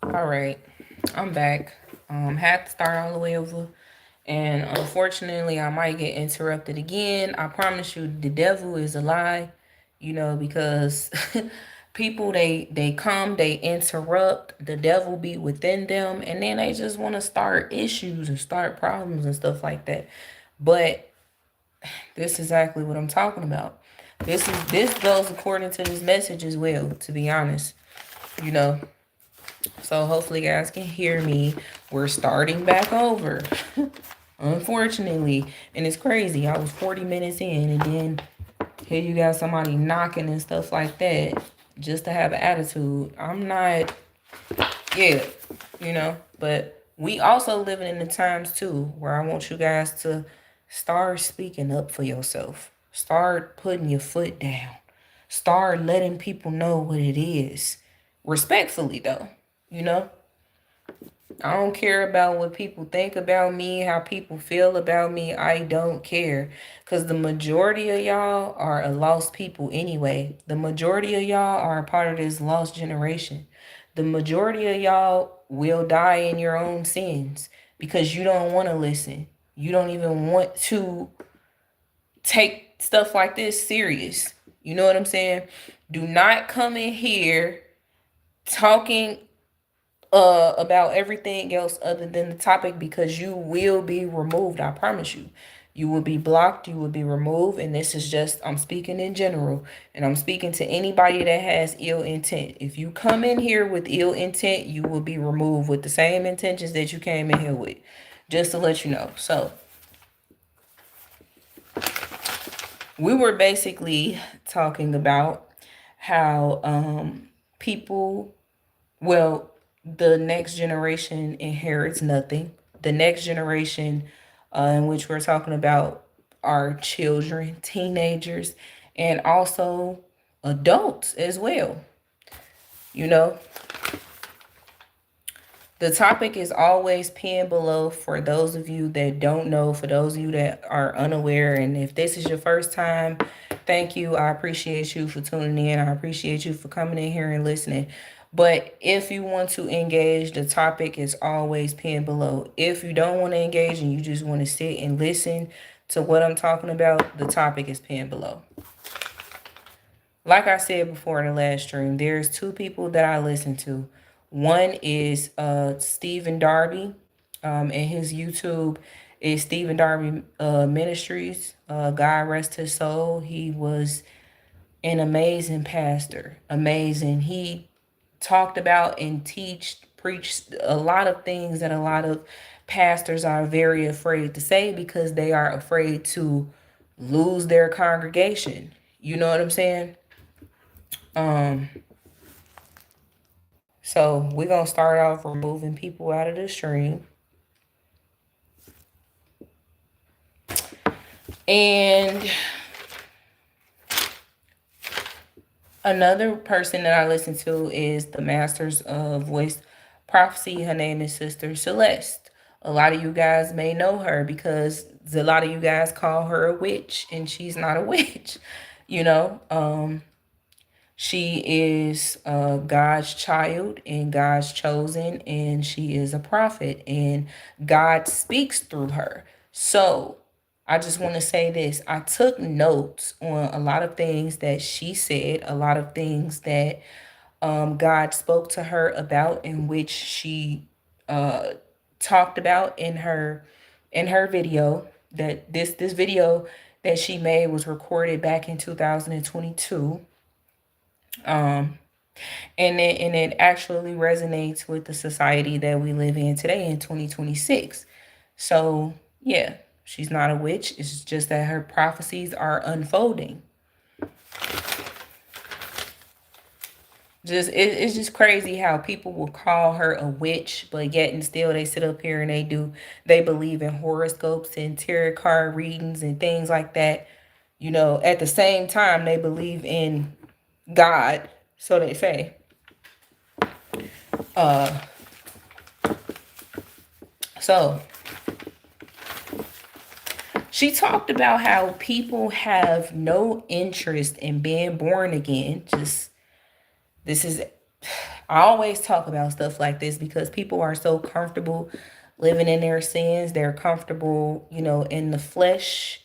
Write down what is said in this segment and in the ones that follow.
All right, I'm back. Had to start all the way over, and unfortunately, I might get interrupted again. I promise you, the devil is a lie. Because people they come, they interrupt. The devil be within them, and then they just want to start issues and start problems and stuff like that. But this is exactly what I'm talking about. This goes according to this message as well. To be honest, you know. So hopefully you guys can hear me. We're starting back over. Unfortunately. And it's crazy. I was 40 minutes in and then here you got somebody knocking and stuff like that just to have an attitude. I'm not, yeah, but we also living in the times too where I want you guys to start speaking up for yourself. Start putting your foot down. Start letting people know what it is. Respectfully though, you know? I don't care about what people think about me, how people feel about me. I don't care. Because the majority of y'all are a lost people anyway. The majority of y'all are a part of this lost generation. The majority of y'all will die in your own sins because you don't want to listen. You don't even want to take stuff like this serious. You know what I'm saying? Do not come in here talking about everything else other than the topic because you will be removed. I promise you. You will be blocked, you will be removed, and this is just, I'm speaking in general, and I'm speaking to anybody that has ill intent. If you come in here with ill intent, you will be removed with the same intentions that you came in here with, just to let you know. So, we were basically talking about how people, well, the next generation inherits nothing. The next generation, in which we're talking about, are children, teenagers, and also adults as well. You know, the topic is always pinned below for those of you that don't know, for those of you that are unaware. And if this is your first time, thank you. I appreciate you for tuning in. I appreciate you for coming in here and listening. But if you want to engage, the topic is always pinned below. If you don't want to engage and you just want to sit and listen to what I'm talking about, the topic is pinned below. Like I said before in the last stream, there's two people that I listen to. One is Stephen Darby, and his YouTube is Stephen Darby Ministries. God rest his soul. He was an amazing pastor, amazing. He talked about and preach a lot of things that a lot of pastors are very afraid to say because they are afraid to lose their congregation. You know what I'm saying? Um, so we're gonna start off removing people out of the stream. And another person that I listen to is the Masters of Voice Prophecy. Her name is Sister Celeste. A lot of you guys may know her because a lot of you guys call her a witch, and she's not a witch. You know, she is God's child and God's chosen, and she is a prophet, and God speaks through her. So I just want to say this. I took notes on a lot of things that she said, a lot of things that God spoke to her about, in which she uh, talked about in her video. That this video that she made was recorded back in 2022. Um, and it actually resonates with the society that we live in today in 2026. So yeah, she's not a witch. It's just that her prophecies are unfolding. It's just crazy how people will call her a witch, but yet and still they sit up here and they believe in horoscopes and tarot card readings and things like that. You know, at the same time they believe in God, so they say. Uh, so she talked about how people have no interest in being born again. Just this is I always talk about stuff like this because people are so comfortable living in their sins. They're comfortable, you know, in the flesh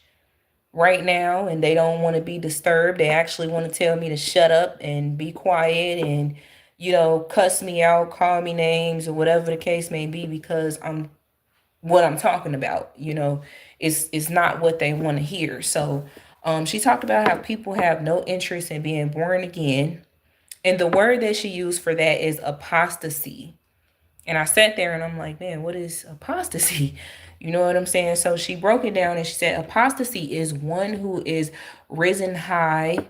right now, and they don't want to be disturbed. They actually want to tell me to shut up and be quiet and, you know, cuss me out, call me names or whatever the case may be, because what I'm talking about, you know, is not what they want to hear. So she talked about how people have no interest in being born again. And the word that she used for that is apostasy. And I sat there and I'm like, man, what is apostasy? You know what I'm saying? So she broke it down and she said apostasy is one who is risen high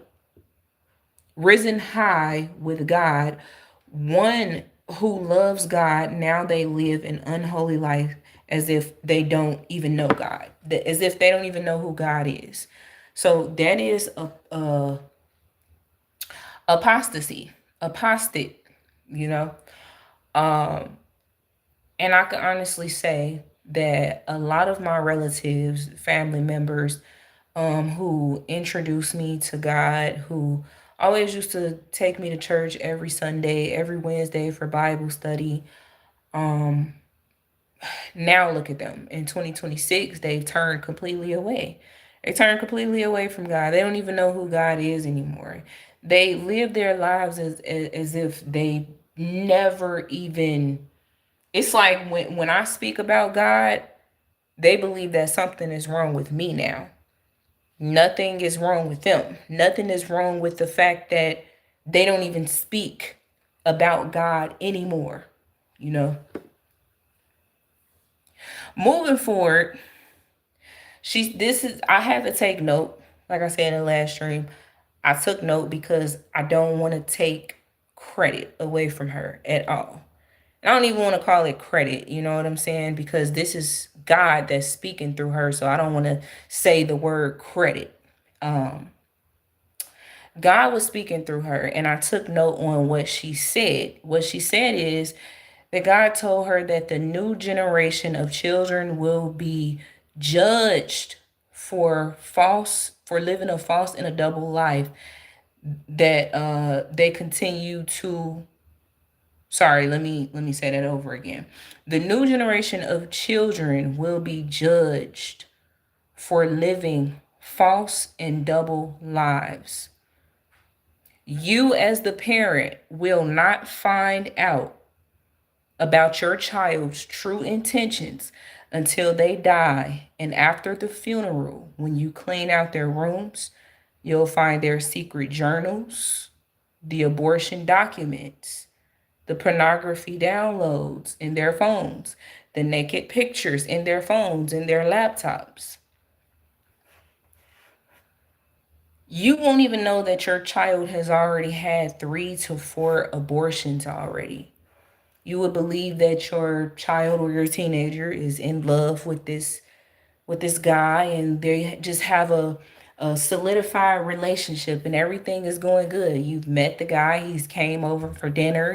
with God, one who loves God. Now they live an unholy life as if they don't even know God, as if they don't even know who God is. So that is a apostasy, apostate, you know. Um, and I can honestly say that a lot of my relatives, family members, who introduced me to God, who always used to take me to church every Sunday, every Wednesday for Bible study. Um, Now look at them. In 2026, they've turned completely away. They turned completely away from God. They don't even know who God is anymore. They live their lives as if they never even. It's like when I speak about God, they believe that something is wrong with me now. Nothing is wrong with them. Nothing is wrong with the fact that they don't even speak about God anymore. You know, moving forward, I had to take note. Like I said in the last stream, I took note because I don't want to take credit away from her at all. And I don't even want to call it credit, you know what I'm saying? Because this is God that's speaking through her, so I don't want to say the word credit. Um, God was speaking through her, and I took note on what she said. What she said is that God told her that the new generation of children will be judged for living a false and a double life, that they continue to. Sorry, let me say that over again. The new generation of children will be judged for living false and double lives. You, as the parent, will not find out about your child's true intentions until they die. And after the funeral, when you clean out their rooms, you'll find their secret journals, the abortion documents, the pornography downloads in their phones, the naked pictures in their phones, in their laptops. You won't even know that your child has already had 3 to 4 abortions already. You would believe that your child or your teenager is in love with this guy, and they just have a solidified relationship and everything is going good. You've met the guy, he's came over for dinner,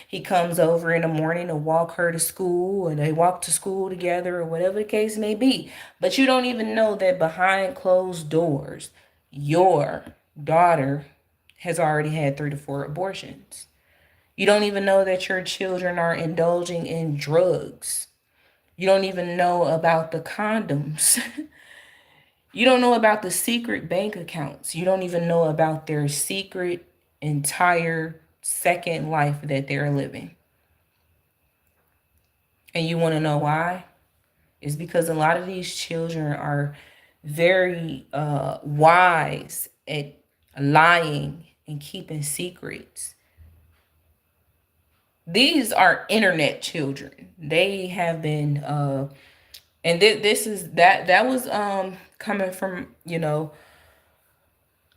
he comes over in the morning to walk her to school, and they walk to school together, or whatever the case may be. But you don't even know that behind closed doors, your daughter has already had 3 to 4 abortions. You don't even know that your children are indulging in drugs. You don't even know about the condoms. You don't know about the secret bank accounts. You don't even know about their secret entire second life that they're living. And you want to know why? It's because a lot of these children are very wise at lying and keeping secrets. These are internet children. They have been and this is that was coming from,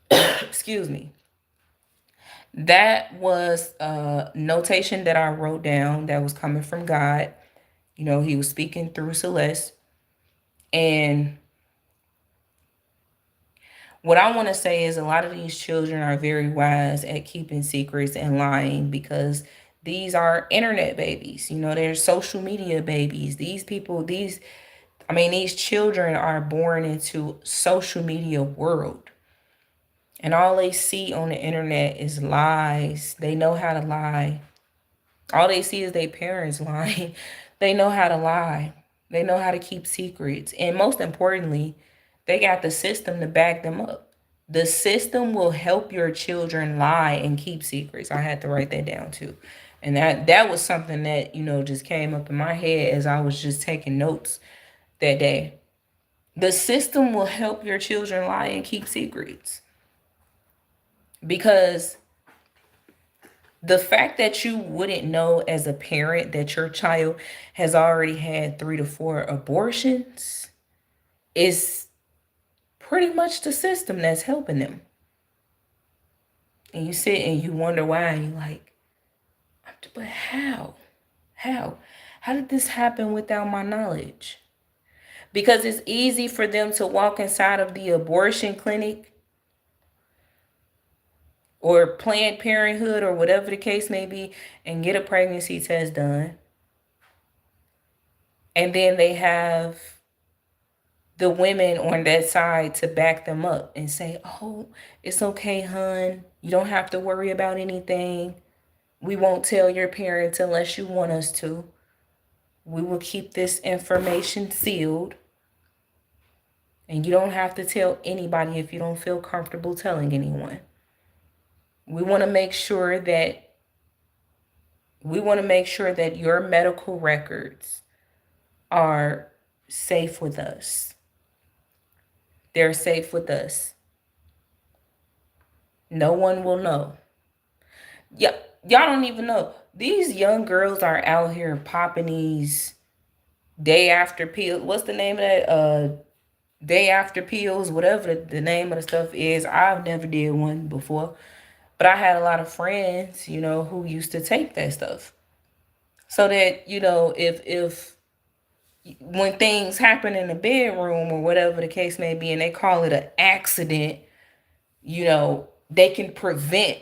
excuse me, that was a notation that I wrote down that was coming from God. He was speaking through Celeste. And what I want to say is a lot of these children are very wise at keeping secrets and lying, because these are internet babies. They're social media babies. These children are born into social media world. And all they see on the internet is lies. They know how to lie. All they see is their parents lying. They know how to lie. They know how to keep secrets. And most importantly, they got the system to back them up. The system will help your children lie and keep secrets. I had to write that down too. And that was something that, just came up in my head as I was just taking notes that day. The system will help your children lie and keep secrets. Because the fact that you wouldn't know as a parent that your child has already had 3 to 4 abortions is pretty much the system that's helping them. And you sit and you wonder why, and you're like, but how? How? How did this happen without my knowledge? Because it's easy for them to walk inside of the abortion clinic or Planned Parenthood or whatever the case may be and get a pregnancy test done. And then they have the women on that side to back them up and say, oh, it's okay, hun. You don't have to worry about anything. We won't tell your parents unless you want us to. We will keep this information sealed. And you don't have to tell anybody if you don't feel comfortable telling anyone. We want to make sure that your medical records are safe with us. They're safe with us. No one will know. Yeah, y'all don't even know. These young girls are out here popping these day after pills. What's the name of that? Day after pills, whatever the name of the stuff is. I've never did one before. But I had a lot of friends, who used to take that stuff. So that, if when things happen in the bedroom or whatever the case may be, and they call it an accident, they can prevent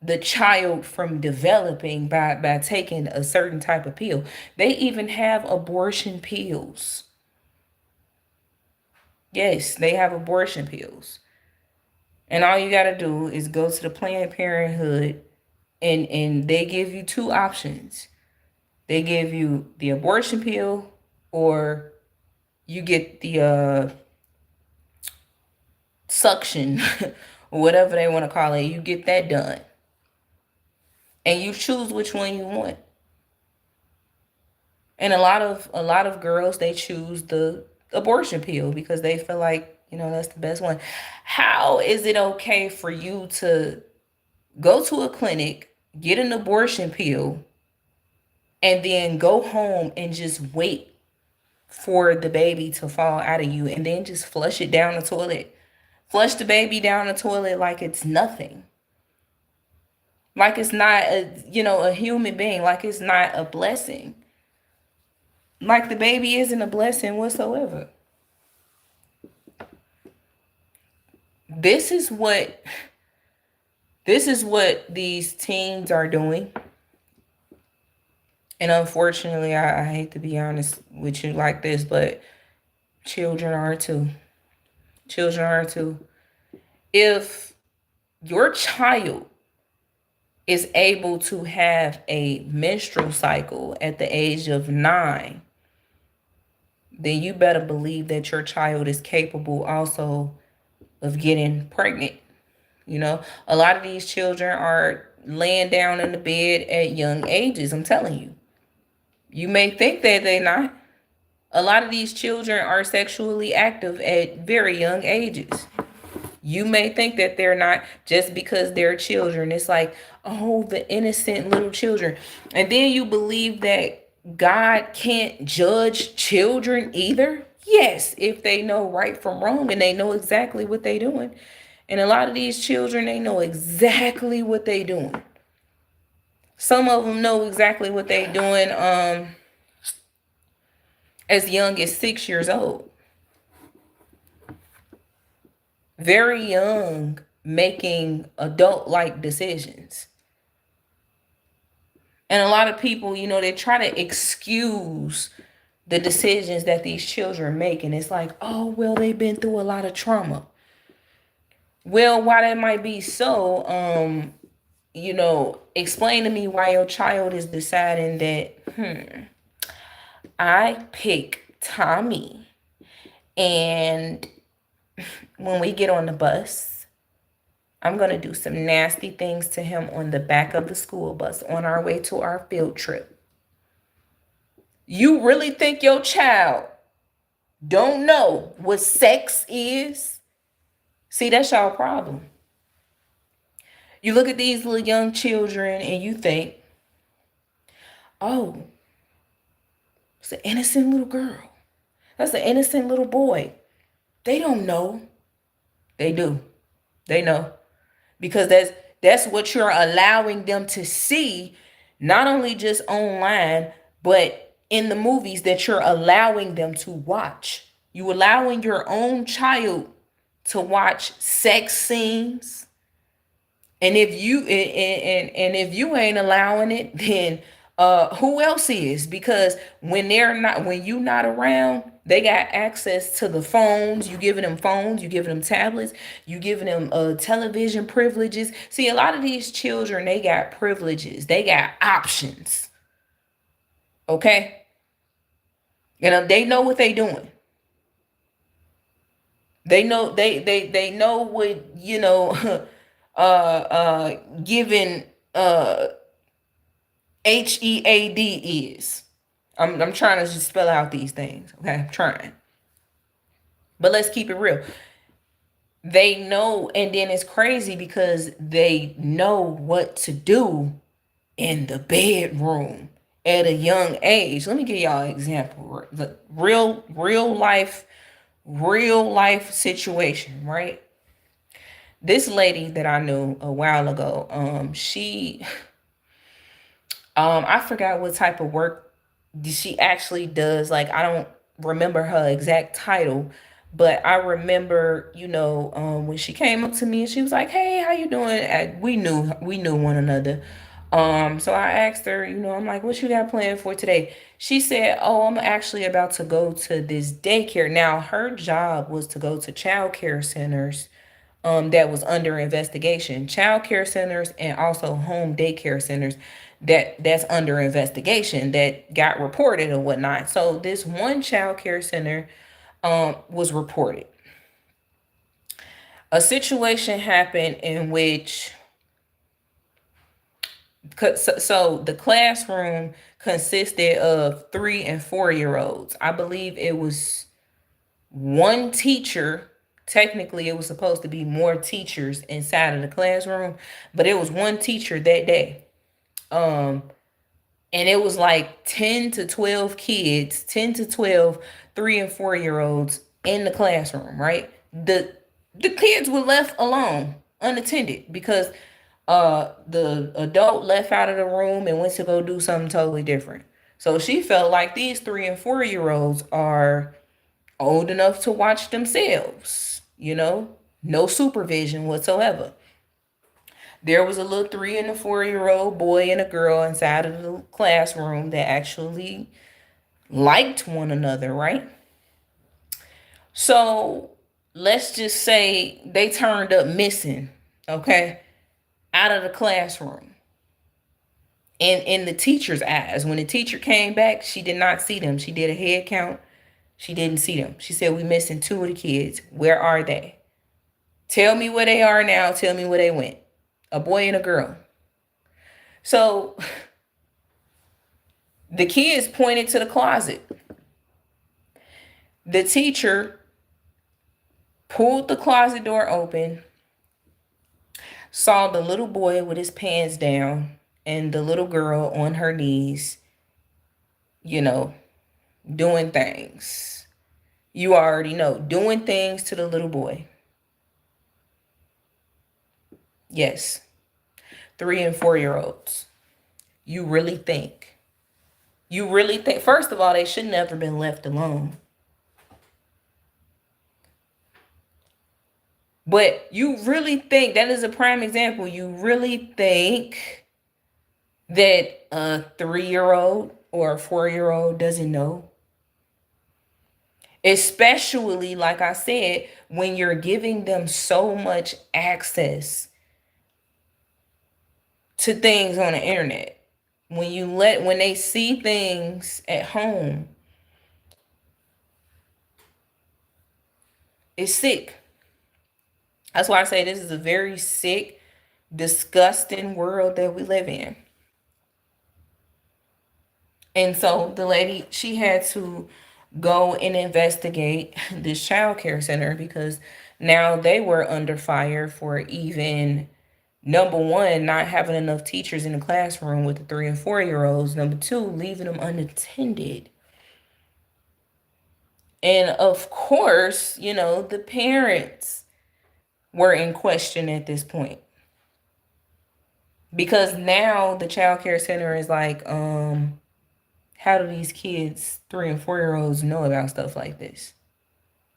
the child from developing by taking a certain type of pill. They even have abortion pills. Yes, they have abortion pills. And all you got to do is go to the Planned Parenthood, and they give you 2 options. They give you the abortion pill, or you get the suction, or whatever they want to call it. You get that done. And you choose which one you want. And a lot of girls, they choose the abortion pill because they feel like, that's the best one. How is it okay for you to go to a clinic, get an abortion pill, and then go home and just wait for the baby to fall out of you and then just flush it down the toilet. Flush the baby down the toilet like it's nothing. Like it's not a human being, like it's not a blessing. Like the baby isn't a blessing whatsoever. This is what this is what these teens are doing. And unfortunately, I hate to be honest with you like this, but children are too. Children are too. If your child is able to have a menstrual cycle at the age of 9, then you better believe that your child is capable also of getting pregnant. A lot of these children are laying down in the bed at young ages. I'm telling you. You may think that they're not. A lot of these children are sexually active at very young ages. You may think that they're not just because they're children. It's like, oh, the innocent little children. And then you believe that God can't judge children either? Yes, if they know right from wrong and they know exactly what they're doing. And a lot of these children, they know exactly what they're doing. Some of them know exactly what they're doing as young as 6 years old. Very young, making adult-like decisions. And a lot of people, they try to excuse the decisions that these children make. And it's like, oh, well, they've been through a lot of trauma. Well, why that might be so, explain to me why your child is deciding that, I pick Tommy, and when we get on the bus, I'm going to do some nasty things to him on the back of the school bus on our way to our field trip. You really think your child don't know what sex is? See, that's y'all problem. You look at these little young children and you think, oh, it's an innocent little girl. That's an innocent little boy. They don't know. They do. They know. Because that's what you're allowing them to see, not only just online, but in the movies that you're allowing them to watch. You allowing your own child to watch sex scenes. And if you ain't allowing it, then who else is? Because when you not around, they got access to the phones. You giving them phones, you giving them tablets, you giving them television privileges. See, a lot of these children, they got privileges, they got options. Okay, they know what they doing. They know they know what giving HEAD is. I'm trying to just spell out these things. Okay, I'm trying. But let's keep it real. They know, and then it's crazy because they know what to do in the bedroom at a young age. Let me give y'all an example. The real life situation, right? This lady that I knew a while ago, she I forgot what type of work she actually does. Like, I don't remember her exact title, but I remember, when she came up to me and she was like, "Hey, how you doing?" And we knew one another. So I asked her, I'm like, "What you got planned for today?" She said, "Oh, I'm actually about to go to this daycare." Now, her job was to go to child care centers that was under investigation, child care centers, and also home daycare centers that's under investigation that got reported and whatnot. So this one child care center was reported. A situation happened in which so the classroom consisted of 3 and 4 year olds. I believe it was one teacher. Technically, it was supposed to be more teachers inside of the classroom, but it was one teacher that day. Um, and it was like 10 to 12 kids, 10 to 12 and 4 year olds in the classroom, right? The kids were left alone, unattended, because the adult left out of the room and went to go do something totally different. So she felt like these 3 and 4 year olds are old enough to watch themselves, no supervision whatsoever. There was a little 3 and 4 year old boy and a girl inside of the classroom that actually liked one another, right? So let's just say they turned up missing, okay, out of the classroom. And in the teacher's eyes, when the teacher came back, she did not see them. She did a head count. She didn't see them. She said, "We missing two of the kids. Where are they? Tell me where they are now. Tell me where they went." A boy and a girl. So the kids pointed to the closet. The teacher pulled the closet door open, saw the little boy with his pants down and the little girl on her knees, you know, doing things. You already know, doing things to the little boy. Yes, 3 and 4 year olds. You really think? First of all, they should never been left alone. But you really think that is a prime example? You really think that a 3 year old or a 4 year old doesn't know? Especially, like I said, when you're giving them so much access to things on the internet. When they see things at home, it's sick. That's why I say this is a very sick, disgusting world that we live in. And so the lady, she had to go and investigate this child care center because now they were under fire for even, number one, not having enough teachers in the classroom with the 3 and 4 year olds. Number two, leaving them unattended. And of course, the parents were in question at this point. Because now the child care center is like, how do these kids, 3 and 4 year olds, know about stuff like this?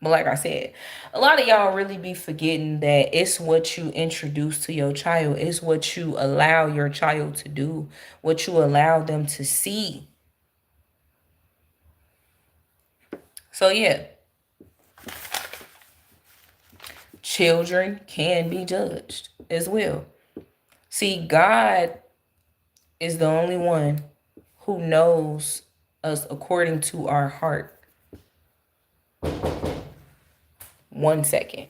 But like I said, a lot of y'all really be forgetting that it's what you introduce to your child. It's what you allow your child to do, what you allow them to see. So yeah, children can be judged as well. See, God is the only one who knows us according to our heart. 1 second.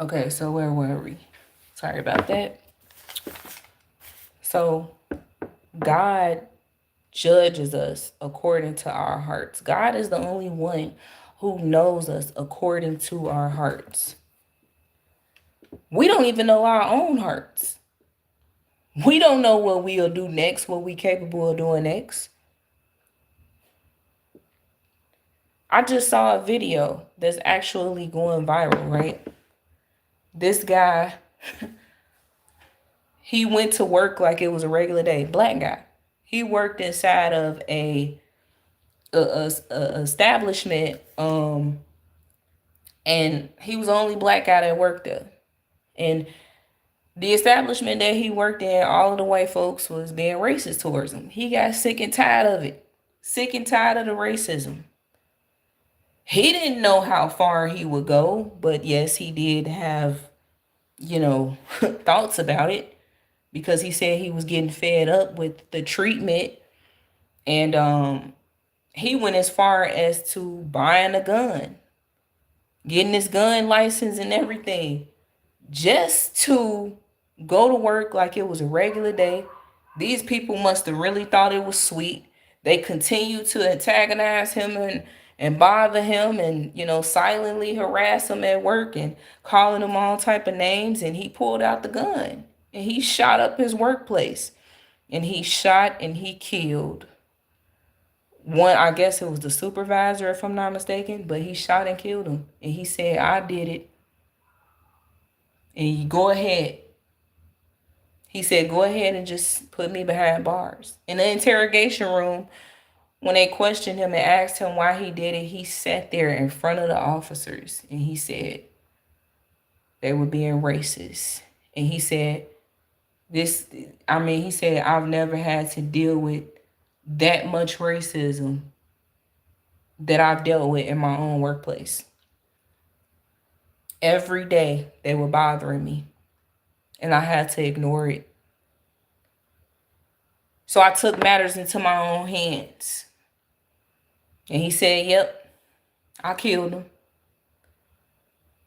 Okay, so where were we? Sorry about that. So God judges us according to our hearts. God is the only one who knows us according to our hearts. We don't even know our own hearts. We don't know what we'll do next, what we capable of doing next. I just saw a video that's actually going viral, right? This guy, he went to work like it was a regular day. Black guy. He worked inside of a establishment And he was the only black guy that worked there. And the establishment that he worked in, all of the white folks was being racist towards him. He got sick and tired of it. Sick and tired of the racism. He didn't know how far he would go, but yes, he did have, thoughts about it, because he said he was getting fed up with the treatment. And he went as far as to buying a gun, getting his gun license and everything, just to go to work like it was a regular day. These people must have really thought it was sweet. They continued to antagonize him and bother him, and silently harass him at work and calling him all type of names. And he pulled out the gun and he shot up his workplace, and he shot and he killed one. I guess it was the supervisor, if I'm not mistaken, but he shot and killed him. And he said, "I did it, and you go ahead." He said, "Go ahead and just put me behind bars." In the interrogation room, when they questioned him and asked him why he did it, he sat there in front of the officers and he said they were being racist. And he said, he said, "I've never had to deal with that much racism that I've dealt with in my own workplace. Every day they were bothering me, and I had to ignore it. So I took matters into my own hands." And he said, "Yep, I killed him."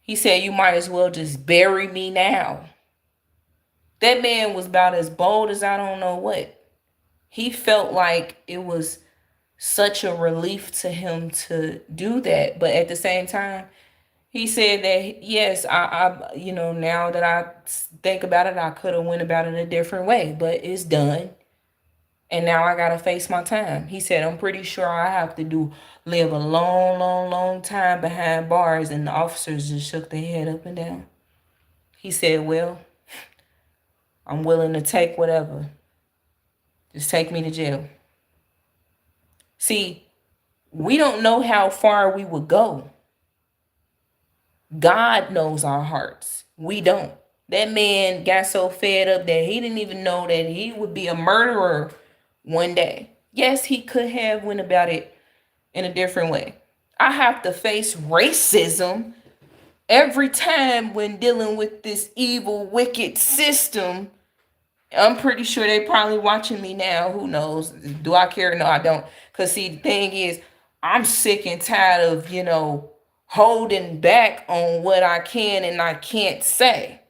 He said, "You might as well just bury me now." That man was about as bold as I don't know what. He felt like it was such a relief to him to do that. But at the same time, he said that, yes, now that I think about it, I could have went about it a different way, but it's done. And now I gotta face my time. He said, "I'm pretty sure I have to live a long, long, long time behind bars." And the officers just shook their head up and down. He said, "Well, I'm willing to take whatever. Just take me to jail." See, we don't know how far we would go. God knows our hearts. We don't. That man got so fed up that he didn't even know that he would be a murderer one day. Yes, he could have went about it in a different way. I have to face racism every time when dealing with this evil, wicked system. I'm pretty sure they probably watching me now. Who knows? Do I care? No, I don't. Because see, the thing is, I'm sick and tired of, holding back on what I can and I can't say.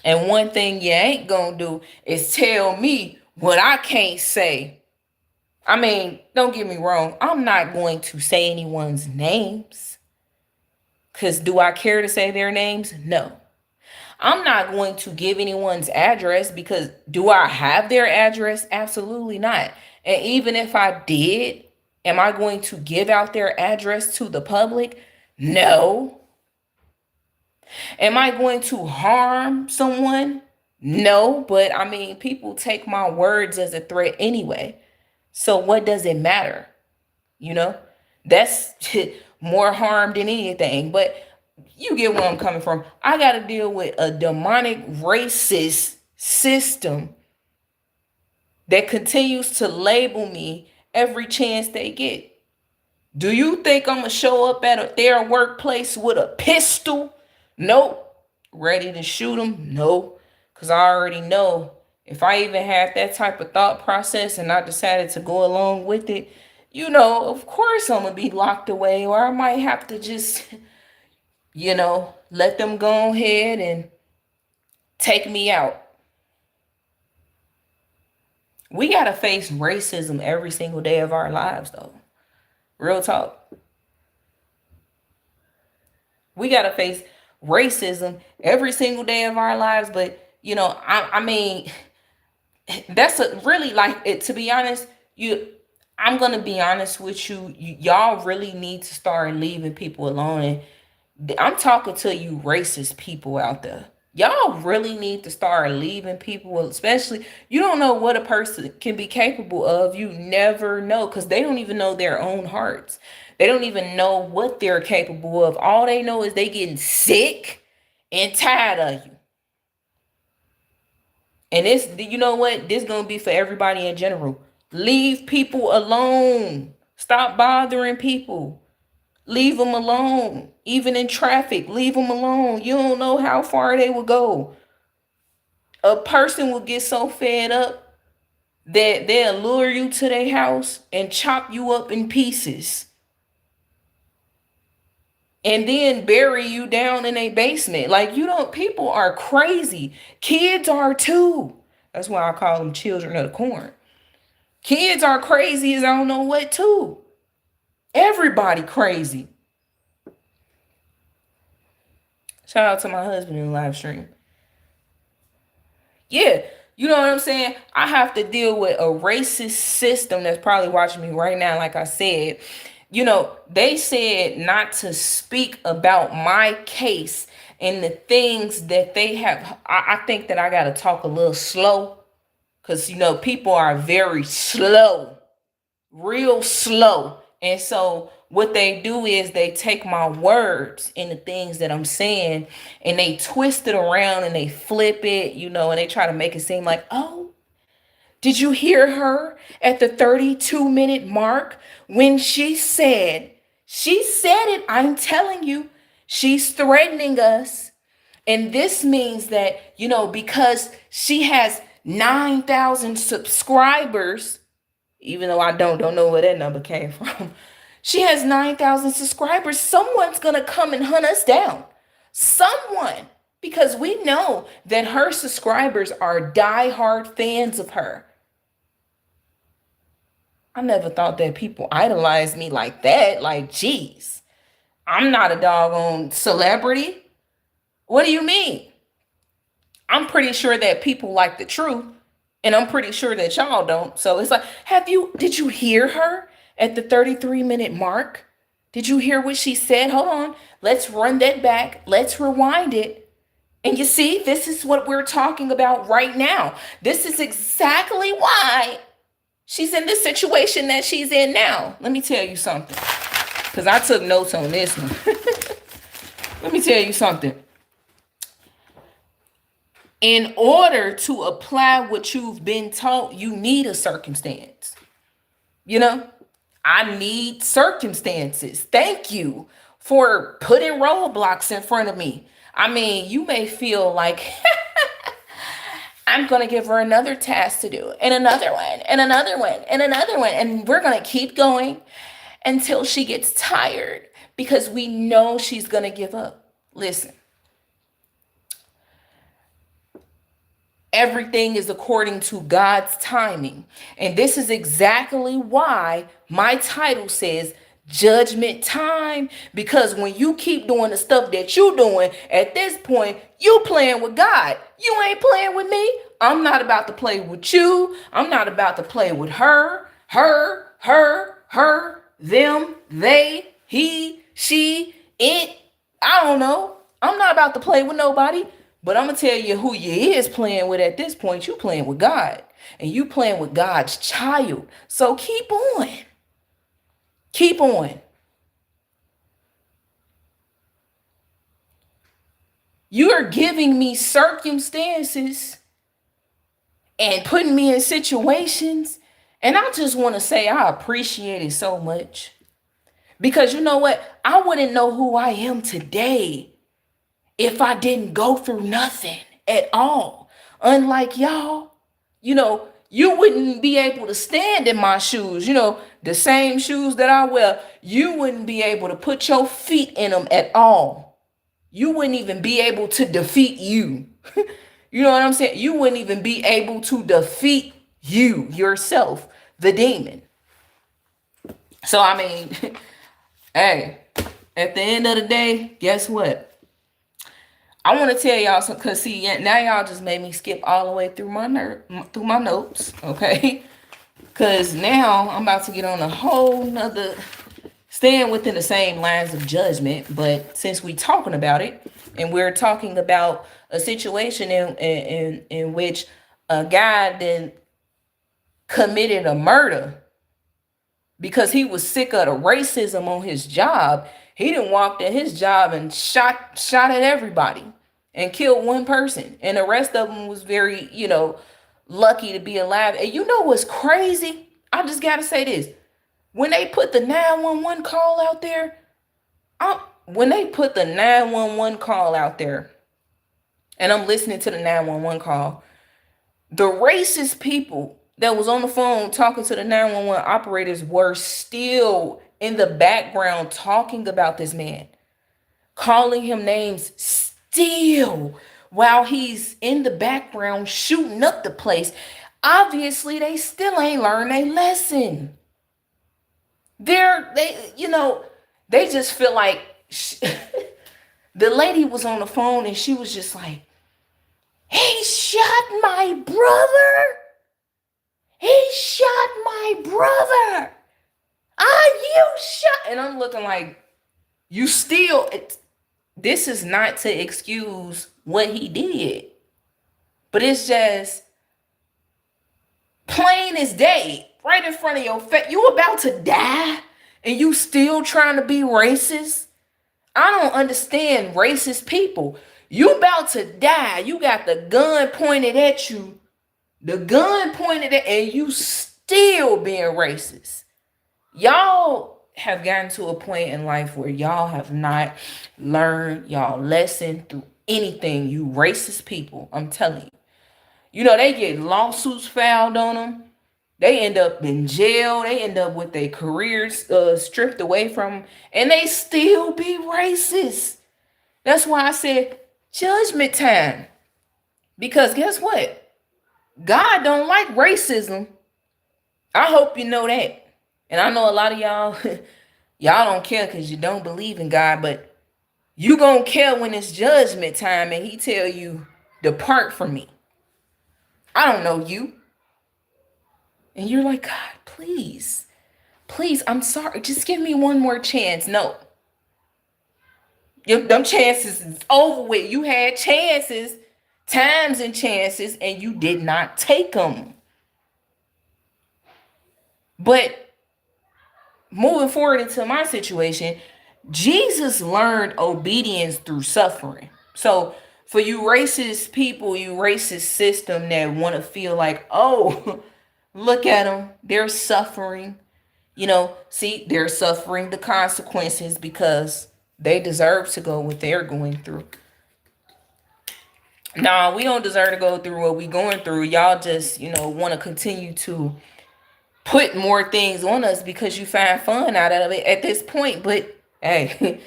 And one thing you ain't gonna do is tell me what I can't say. I mean, don't get me wrong. I'm not going to say anyone's names. Because do I care to say their names? No. I'm not going to give anyone's address, because do I have their address? Absolutely not. And even if I did, am I going to give out their address to the public? No. Am I going to harm someone? No, but I mean, people take my words as a threat anyway. So what does it matter? You know, that's more harm than anything. But you get where I'm coming from. I got to deal with a demonic racist system that continues to label me every chance they get. Do you think I'm going to show up at their workplace with a pistol? Nope. Ready to shoot them? No. Because I already know if I even had that type of thought process and I decided to go along with it, of course I'm going to be locked away, or I might have to just, let them go ahead and take me out. We got to face racism every single day of our lives, though. Real talk. We got to face racism every single day of our lives. But, I mean, that's really like it, to be honest. I'm going to be honest with you. Y'all really need to start leaving people alone. And I'm talking to you racist people out there. Y'all really need to start leaving people, especially, you don't know what a person can be capable of. You never know, because they don't even know their own hearts. They don't even know what they're capable of. All they know is they getting sick and tired of you. And this, you know what? This gonna be for everybody in general. Leave people alone. Stop bothering people. Leave them alone. Even in traffic, leave them alone. You don't know how far they will go. A person will get so fed up that they'll lure you to their house and chop you up in pieces. And then bury you down in a basement. Like, you don't, people are crazy. Kids are too. That's why I call them children of the corn. Kids are crazy as I don't know what too. Everybody crazy. Shout out to my husband in the live stream. Yeah, you know what I'm saying? I have to deal with a racist system that's probably watching me right now. Like I said, you know, they said not to speak about my case and the things that they have. I think that I got to talk a little slow because, you know, people are very slow, real slow. And so what they do is they take my words and the things that I'm saying and they twist it around and they flip it, you know, and they try to make it seem like, oh, did you hear her at the 32-minute mark when she said it, I'm telling you, she's threatening us. And this means that, you know, because she has 9,000 subscribers, even though I don't know where that number came from. She has 9,000 subscribers. Someone's going to come and hunt us down. Someone. Because we know that her subscribers are diehard fans of her. I never thought that people idolized me like that. Like, geez, I'm not a doggone celebrity. What do you mean? I'm pretty sure that people like the truth. And I'm pretty sure that y'all don't. So it's like, did you hear her at the 33-minute mark? Did you hear what she said? Hold on. Let's run that back. Let's rewind it. And you see, this is what we're talking about right now. This is exactly why she's in this situation that she's in now. Let me tell you something. Because I took notes on this one. Let me tell you something. In order to apply what you've been taught, you need a circumstance. You know, I need circumstances. Thank you for putting roadblocks in front of me. I mean, you may feel like I'm going to give her another task to do, and another one, and another one, and another one. And we're going to keep going until she gets tired because we know she's going to give up. Listen. Everything is according to God's timing. And this is exactly why my title says Judgment Time. Because when you keep doing the stuff that you're doing, at this point, you playing with God. You ain't playing with me. I'm not about to play with you. I'm not about to play with her, them, they, he, she, it. I don't know. I'm not about to play with nobody. But I'm going to tell you who you is playing with at this point. You playing with God. And you playing with God's child. So keep on. Keep on. You are giving me circumstances and putting me in situations. And I just want to say I appreciate it so much. Because you know what? I wouldn't know who I am today if I didn't go through nothing at all. Unlike y'all, you know, you wouldn't be able to stand in my shoes, you know, the same shoes that I wear. You wouldn't be able to put your feet in them at all. You wouldn't even be able to defeat you. You know what I'm saying? You wouldn't even be able to defeat you yourself, the demon. So, I mean, hey, at the end of the day, guess what? I want to tell y'all something, because see, now y'all just made me skip all the way through my notes, okay? Because now I'm about to get on a whole nother, staying within the same lines of judgment, but since we talking about it, and we're talking about a situation in which a guy then committed a murder, because he was sick of the racism on his job. He didn't walk in his job and shot at everybody and killed one person, and the rest of them was very, lucky to be alive. And you know what's crazy? I just gotta say this: when they put the 911 call out there, when they put the 911 call out there, and I'm listening to the 911 call, the racist people that was on the phone talking to the 911 operators were still in the background talking about this man, calling him names still while he's in the background shooting up the place. Obviously, they still ain't learned a lesson. They just feel like the lady was on the phone and she was just like, he shot my brother. He shot my brother. You shot. And I'm looking like, you still, this is not to excuse what he did. But it's just plain as day, right in front of your face. You about to die and you still trying to be racist? I don't understand racist people. You about to die. You got the gun pointed at you. And you still being racist. Y'all have gotten to a point in life where y'all have not learned y'all lesson through anything, you racist people. I'm telling you. They get lawsuits filed on them. They end up in jail. They end up with their careers stripped away from them. And they still be racist. That's why I said judgment time. Because guess what? God don't like racism. I hope you know that. And I know a lot of y'all, y'all don't care because you don't believe in God, but you gonna care when it's judgment time and he tell you, depart from me. I don't know you. And you're like, God, please, I'm sorry. Just give me one more chance. No. Them chances is over with. You had chances, times and chances, and you did not take them. But moving forward into my situation, Jesus learned obedience through suffering. So for you racist people, you racist system that want to feel like, oh, look at them, they're suffering. See, they're suffering the consequences because they deserve to go what they're going through. Nah, we don't deserve to go through what we going through. Y'all just, want to continue to put more things on us because you find fun out of it at this point. But hey,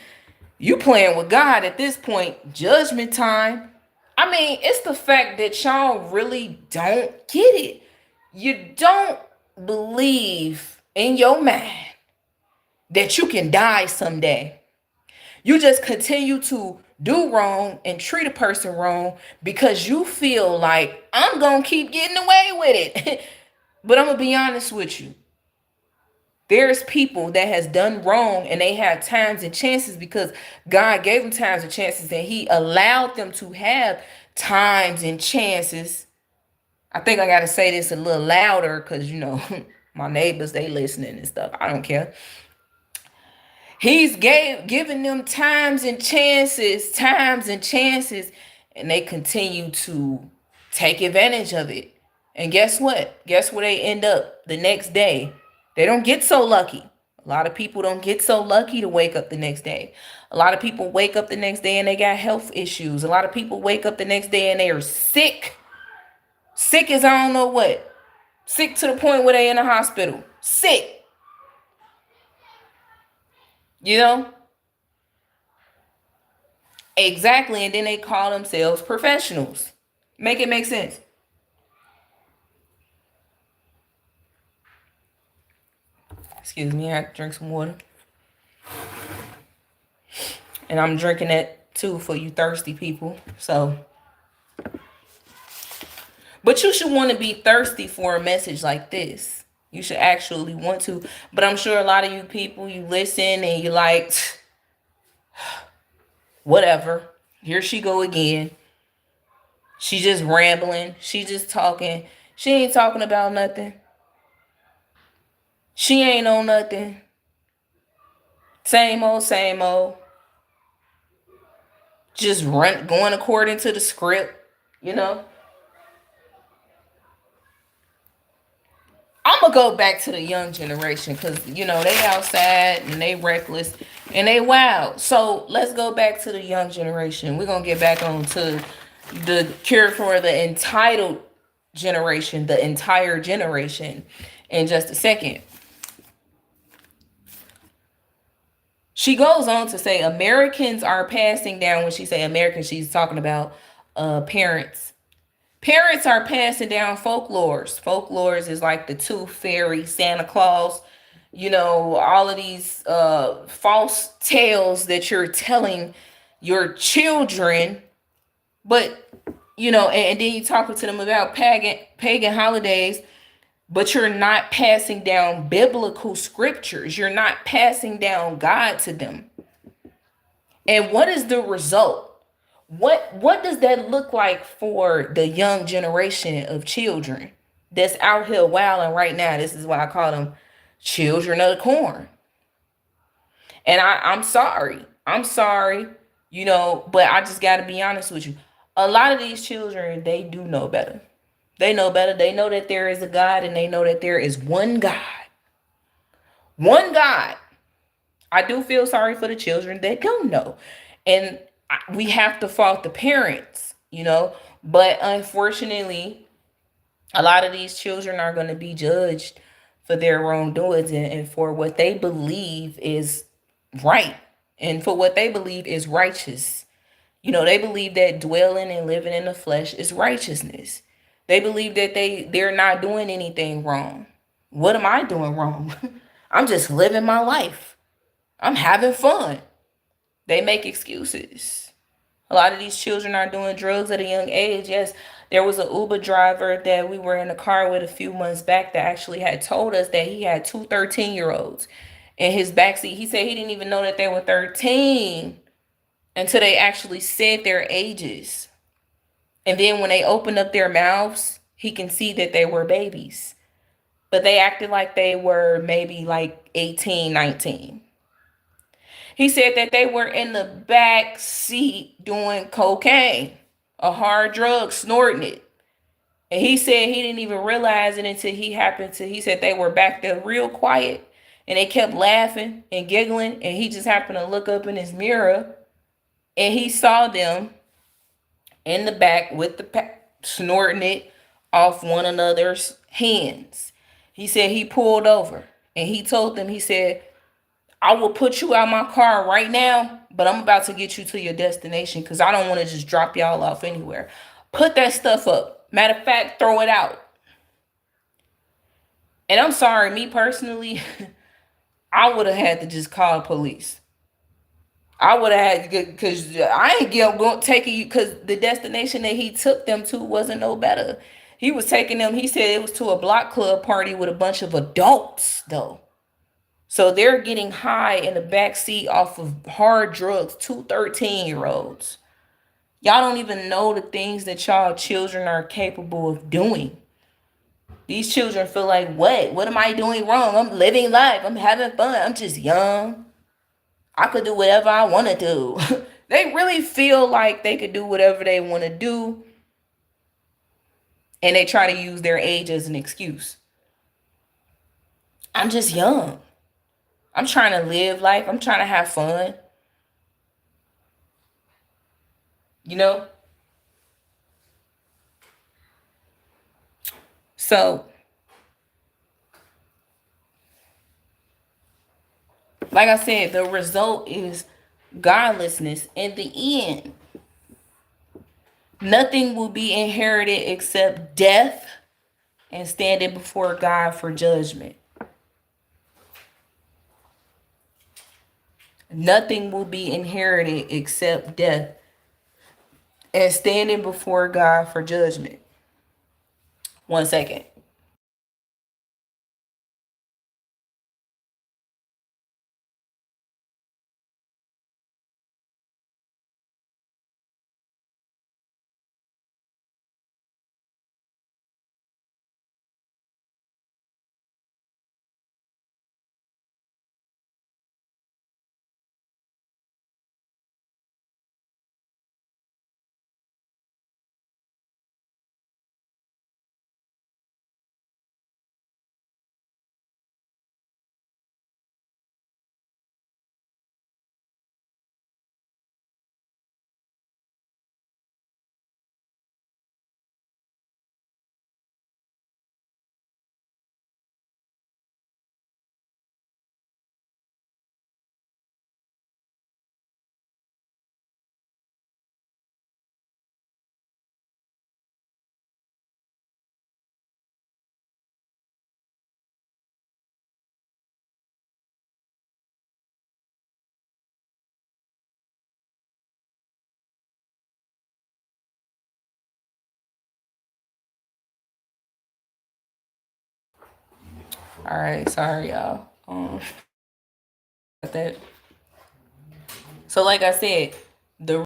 you playing with God at this point. Judgment time. I mean, it's the fact that y'all really don't get it. You don't believe in your mind that you can die someday. You just continue to do wrong and treat a person wrong because you feel like I'm going to keep getting away with it. But I'm going to be honest with you. There's people that has done wrong and they have times and chances because God gave them times and chances and he allowed them to have times and chances. I think I got to say this a little louder because, my neighbors, they listening and stuff. I don't care. He's giving them times and chances, and they continue to take advantage of it. And guess what? Guess where they end up the next day? They don't get so lucky. A lot of people don't get so lucky to wake up the next day. A lot of people wake up the next day and they got health issues. A lot of people wake up the next day and they are sick. Sick as I don't know what. Sick to the point where they in the hospital. Sick. Exactly. And then they call themselves professionals. Make it make sense. Excuse me, I have to drink some water. And I'm drinking it too for you thirsty people. But you should want to be thirsty for a message like this. You should actually want to. But I'm sure a lot of you people, you listen and you like, whatever. Here she go again. She just rambling. She just talking. She ain't talking about nothing. She ain't on nothing. Same old, same old. Just going according to the script, you know. I'm gonna go back to the young generation because they outside and they reckless and they wild. So let's go back to the young generation. We're gonna get back on to the cure for the entitled generation, the entire generation, in just a second. She goes on to say Americans are passing down. When she say Americans, she's talking about parents. Parents are passing down folklores. Folklores is like the Tooth Fairy, Santa Claus, all of these false tales that you're telling your children. But, and then you talking to them about pagan holidays, but you're not passing down biblical scriptures. You're not passing down God to them. And what is the result? What does that look like for the young generation of children that's out here wilding right now? This is why I call them children of the corn. And I'm sorry. I'm sorry, but I just gotta be honest with you. A lot of these children, they do know better. They know better. They know that there is a God and they know that there is one God. One God. I do feel sorry for the children that don't know. And we have to fault the parents, but unfortunately, a lot of these children are going to be judged for their wrongdoings and for what they believe is right and for what they believe is righteous. They believe that dwelling and living in the flesh is righteousness. They believe that they're not doing anything wrong. What am I doing wrong? I'm just living my life. I'm having fun. They make excuses. A lot of these children are doing drugs at a young age. Yes, there was an Uber driver that we were in the car with a few months back that actually had told us that he had two 13-year-olds in his backseat. He said he didn't even know that they were 13 until they actually said their ages. And then when they opened up their mouths, he can see that they were babies. But they acted like they were maybe like 18, 19. He said that they were in the back seat doing cocaine, a hard drug, snorting it. And he said he didn't even realize it until he said they were back there real quiet and they kept laughing and giggling. And he just happened to look up in his mirror and he saw them in the back with the snorting it off one another's hands. He said he pulled over and he told them, he said, I will put you out my car right now, but I'm about to get you to your destination because I don't want to just drop y'all off anywhere. Put that stuff up. Matter of fact, throw it out. And I'm sorry, me personally, I would have had to just call police. I would have had to, because I ain't going taking you, because the destination that he took them to wasn't no better. He was taking them, he said it was to a block club party with a bunch of adults, though. So they're getting high in the back seat off of hard drugs, two 13-year-olds. Y'all don't even know the things that y'all children are capable of doing. These children feel like, what? What am I doing wrong? I'm living life. I'm having fun. I'm just young. I could do whatever I want to do. They really feel like they could do whatever they want to do. And they try to use their age as an excuse. I'm just young. I'm trying to live life. I'm trying to have fun. You know? So, like I said, the result is godlessness. In the end, nothing will be inherited except death and standing before God for judgment. Nothing will be inherited except death and standing before God for judgment. 1 second. All right, sorry y'all. That. So like I said, the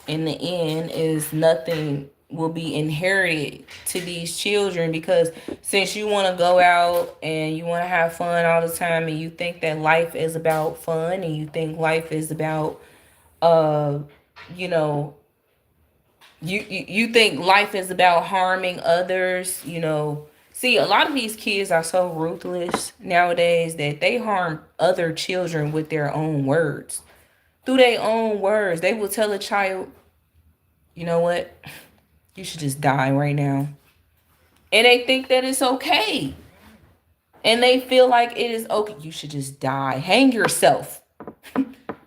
in the end is nothing will be inherited to these children, because since you want to go out and you want to have fun all the time, and you think that life is about fun, and you think life is about uh you know you think life is about harming others, see, a lot of these kids are so ruthless nowadays that they harm other children with their own words. Through their own words, they will tell a child, you know what, you should just die right now. And they think that it's okay. And they feel like it is okay. You should just die. Hang yourself.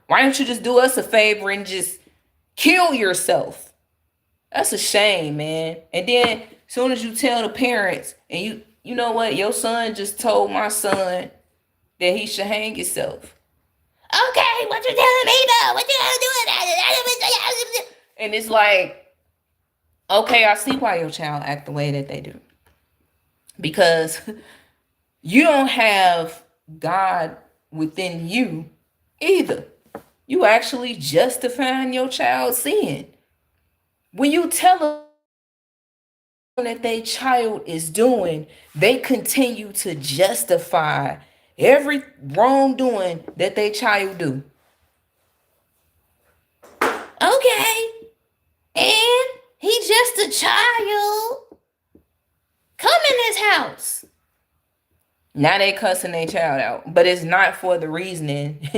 Why don't you just do us a favor and just kill yourself? That's a shame, man. And then soon as you tell the parents, and you know what, your son just told my son that he should hang himself. Okay, what you telling me though? What you gonna do? And it's like, okay, I see why your child act the way that they do. Because you don't have God within you either. You actually justifying your child's sin. When you tell them that their child is doing, they continue to justify every wrongdoing that their child do. Okay, and he just a child. Come in this house. Now they cussing their child out, but it's not for the reasoning.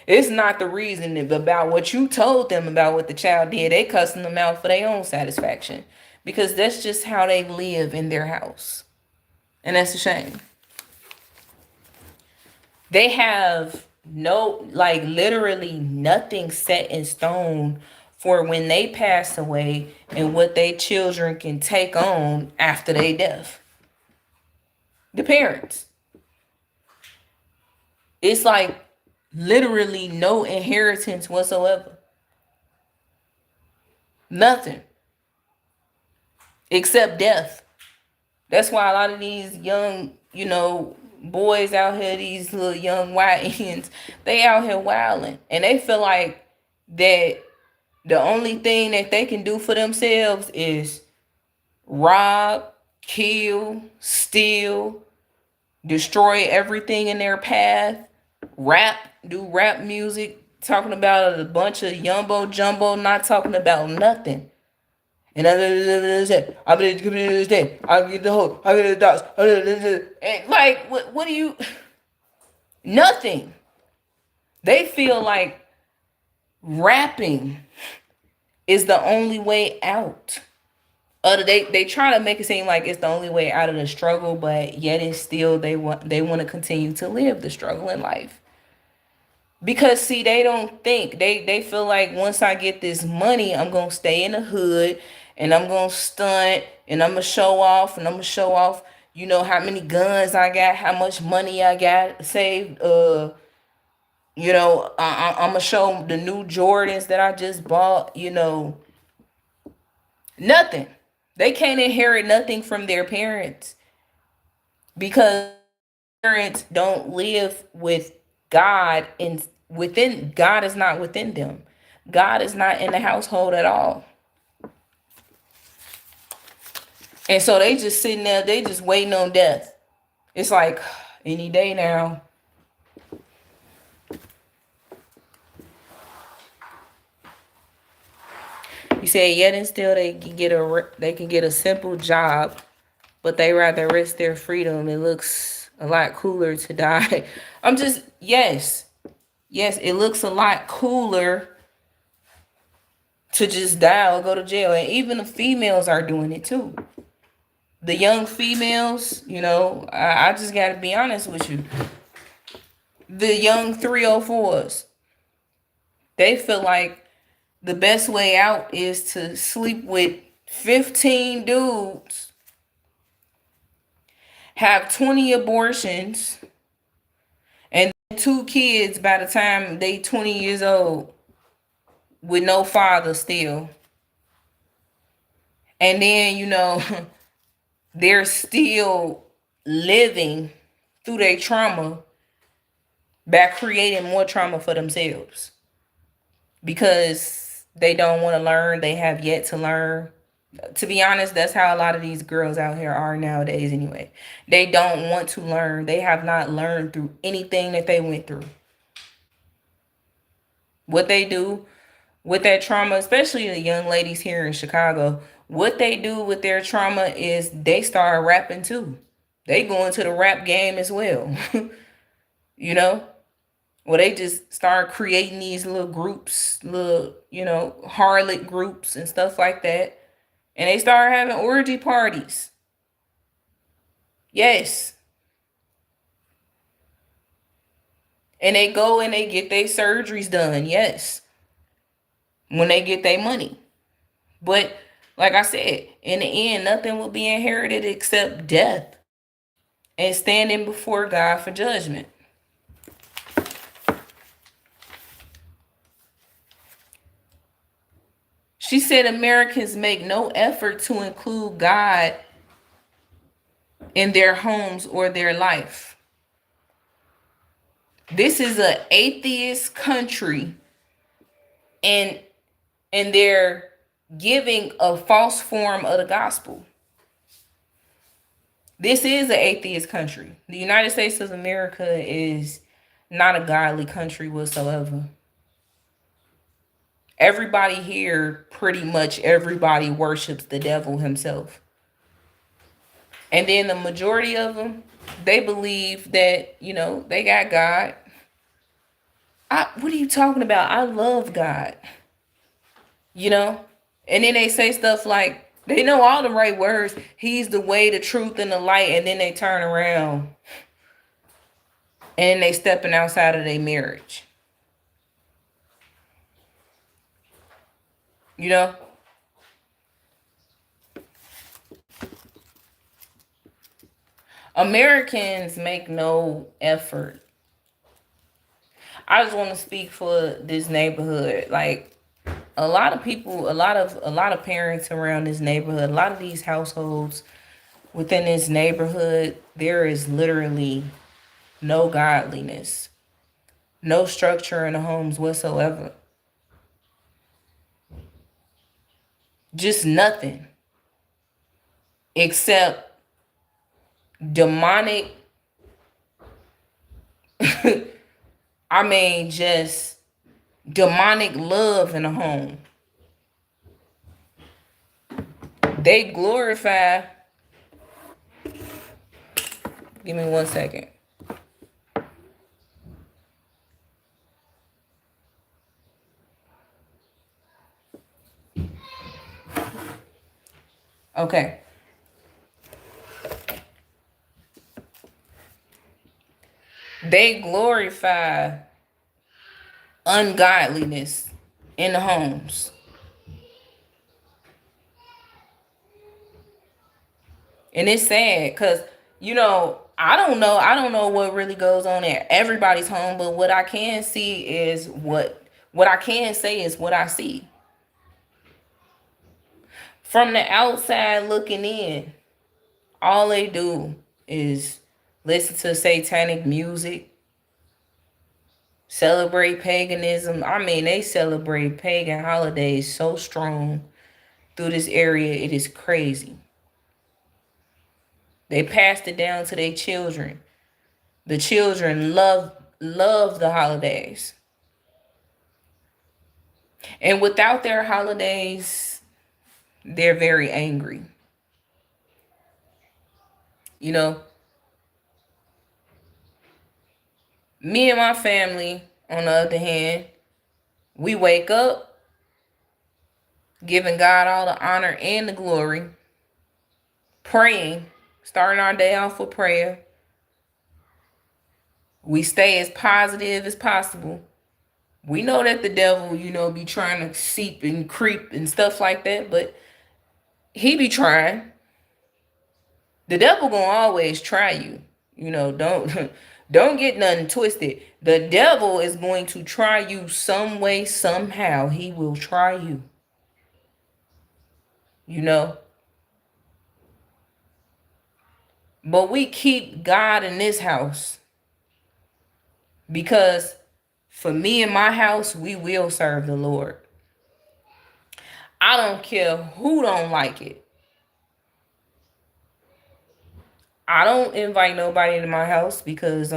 It's not the reasoning about what you told them about what the child did. They cussing them out for their own satisfaction, because that's just how they live in their house, and that's a shame. They have no, like, literally nothing set in stone for when they pass away and what their children can take on after their death. The parents. It's like literally no inheritance whatsoever. Nothing. Except death. That's why a lot of these young, boys out here, these little young YNs, they out here wilding. And they feel like that the only thing that they can do for themselves is rob, kill, steal, destroy everything in their path, rap, do rap music, talking about a bunch of yumbo jumbo, not talking about nothing. And I get the whole, I get the dots. And like, what do you? Nothing. They feel like rapping is the only way out. They try to make it seem like it's the only way out of the struggle, but yet it's still they want to continue to live the struggle in life. Because see, they don't think, they feel like once I get this money, I'm gonna stay in the hood and I'm gonna stunt and I'm gonna show off and I'm gonna show off, how many guns I got, how much money I got saved. I'm gonna show the new Jordans that I just bought. Nothing. They can't inherit nothing from their parents because parents don't live with God, and within God is not within them. God is not in the household at all. And so they just sitting there, they just waiting on death. It's like any day now. You say yet and still they can get a simple job, but they rather risk their freedom. It looks a lot cooler to die. Yes, it looks a lot cooler to just die or go to jail. And even the females are doing it too. The young females, I just got to be honest with you. The young 304s, they feel like the best way out is to sleep with 15 dudes, have 20 abortions, and 2 kids by the time they 20 years old with no father still. And then, they're still living through their trauma by creating more trauma for themselves because they don't want to learn. They have yet to learn. To be honest, that's how a lot of these girls out here are nowadays anyway. They don't want to learn. They have not learned through anything that they went through. What they do with that trauma, especially the young ladies here in Chicago, what they do with their trauma is they start rapping too. They go into the rap game as well. you know? Well, they just start creating these little groups, little, harlot groups and stuff like that. And they start having orgy parties. Yes. And they go and they get their surgeries done. Yes. When they get their money. But like I said, in the end, nothing will be inherited except death and standing before God for judgment. She said Americans make no effort to include God in their homes or their life. This is an atheist country, and they're giving a false form of the gospel. This is an atheist country. The United States of America is not a godly country whatsoever. Everybody here, pretty much everybody worships the devil himself. And then the majority of them, they believe that, they got God. What are you talking about? I love God. And then they say stuff like, they know all the right words. He's the way, the truth, and the light. And then they turn around and they stepping outside of their marriage. Americans make no effort. I just want to speak for this neighborhood. Like, a lot of people, a lot of parents around this neighborhood, a lot of these households within this neighborhood, there is literally no godliness, no structure in the homes whatsoever. Just nothing except demonic just demonic love in the home. They glorify. Give me 1 second. Okay. They glorify ungodliness in the homes. And it's sad because, I don't know what really goes on at everybody's home, but what I can see is what I can say is what I see. From the outside looking in, all they do is listen to satanic music, celebrate paganism. They celebrate pagan holidays so strong through this area, it is crazy. They passed it down to their children. The children love the holidays. And without their holidays, they're very angry. Me and my family, on the other hand, we wake up giving God all the honor and the glory, praying, starting our day off with prayer. We stay as positive as possible. We know that the devil, be trying to seep and creep and stuff like that, but he be trying. The devil gonna always try you. Don't get nothing twisted. The devil is going to try you some way, somehow. He will try you. But we keep God in this house because for me and my house, we will serve the Lord. I don't care who don't like it. I don't invite nobody to my house because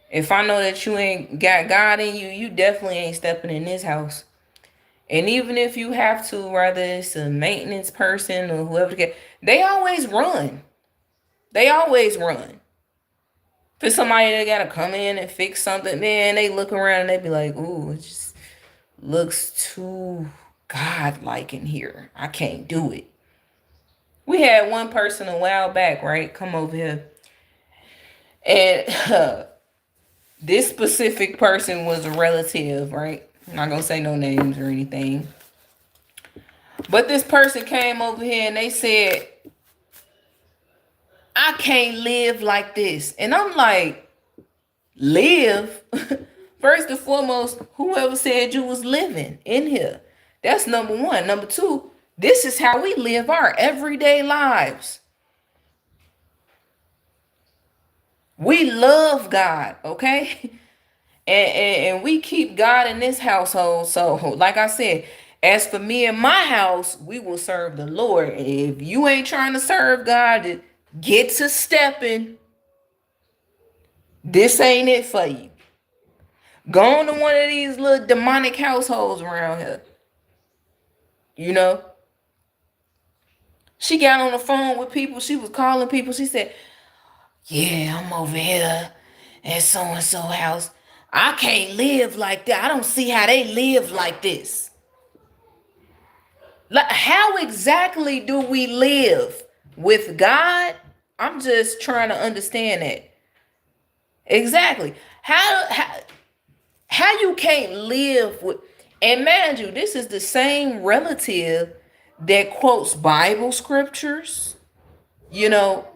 if I know that you ain't got God in you, you definitely ain't stepping in this house. And even if you have to, whether it's a maintenance person or whoever, they always run. They always run. For somebody that gotta come in and fix something, man, they look around and they be like, ooh, it just looks too God-like in here. I can't do it. We had one person a while back, right, come over here. And this specific person was a relative, right? I'm not gonna say no names or anything. But this person came over here and they said, I can't live like this. And I'm like, live? First and foremost, whoever said you was living in here? That's number one. Number two, this is how we live our everyday lives. We love God, okay? And we keep God in this household. So, like I said, as for me and my house, we will serve the Lord. If you ain't trying to serve God, get to stepping. This ain't it for you. Go on to one of these little demonic households around here. You know? She got on the phone with people. She was calling people. She said, yeah, I'm over here at so-and-so house. I can't live like that. I don't see how they live like this. Like, how exactly do we live with God? I'm just trying to understand that. Exactly. How you can't live with, and mind you, this is the same relative that quotes Bible scriptures, you know,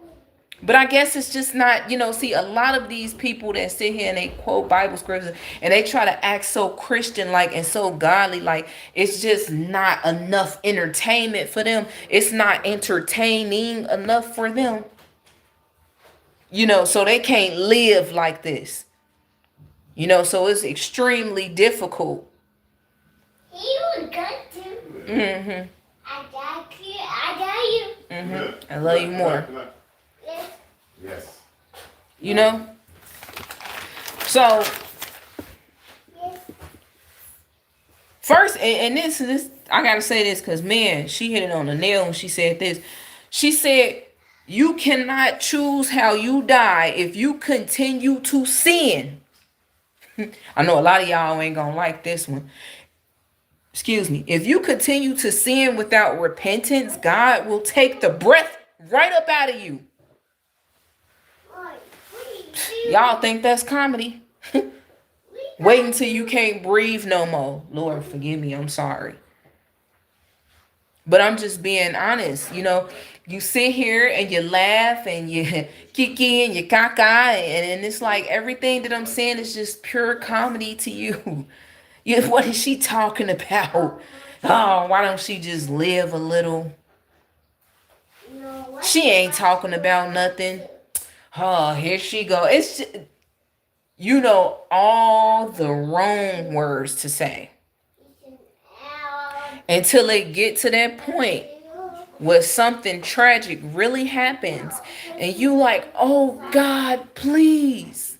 but I guess it's just not, see, a lot of these people that sit here and they quote Bible scriptures and they try to act so Christian like and so godly, like it's just not enough entertainment for them. It's not entertaining enough for them. So they can't live like this. So it's extremely difficult. He was good too. Mm-hmm. I got you. I got you. Mm-hmm. I love you more. Yes. Yes. So yes. First, and this I gotta say this because man, she hit it on the nail when she said this. She said, you cannot choose how you die if you continue to sin. I know a lot of y'all ain't gonna like this one. Excuse me. If you continue to sin without repentance, God will take the breath right up out of you. Y'all think that's comedy? Wait until you can't breathe no more. Lord, forgive me. I'm sorry. But I'm just being honest. You sit here and you laugh and you kiki and you caca. And it's like everything that I'm saying is just pure comedy to you. What is she talking about? Oh, why don't she just live a little? She ain't talking about nothing. Oh, here she go. It's just, all the wrong words to say. Until it get to that point where something tragic really happens. And you like, oh God, please.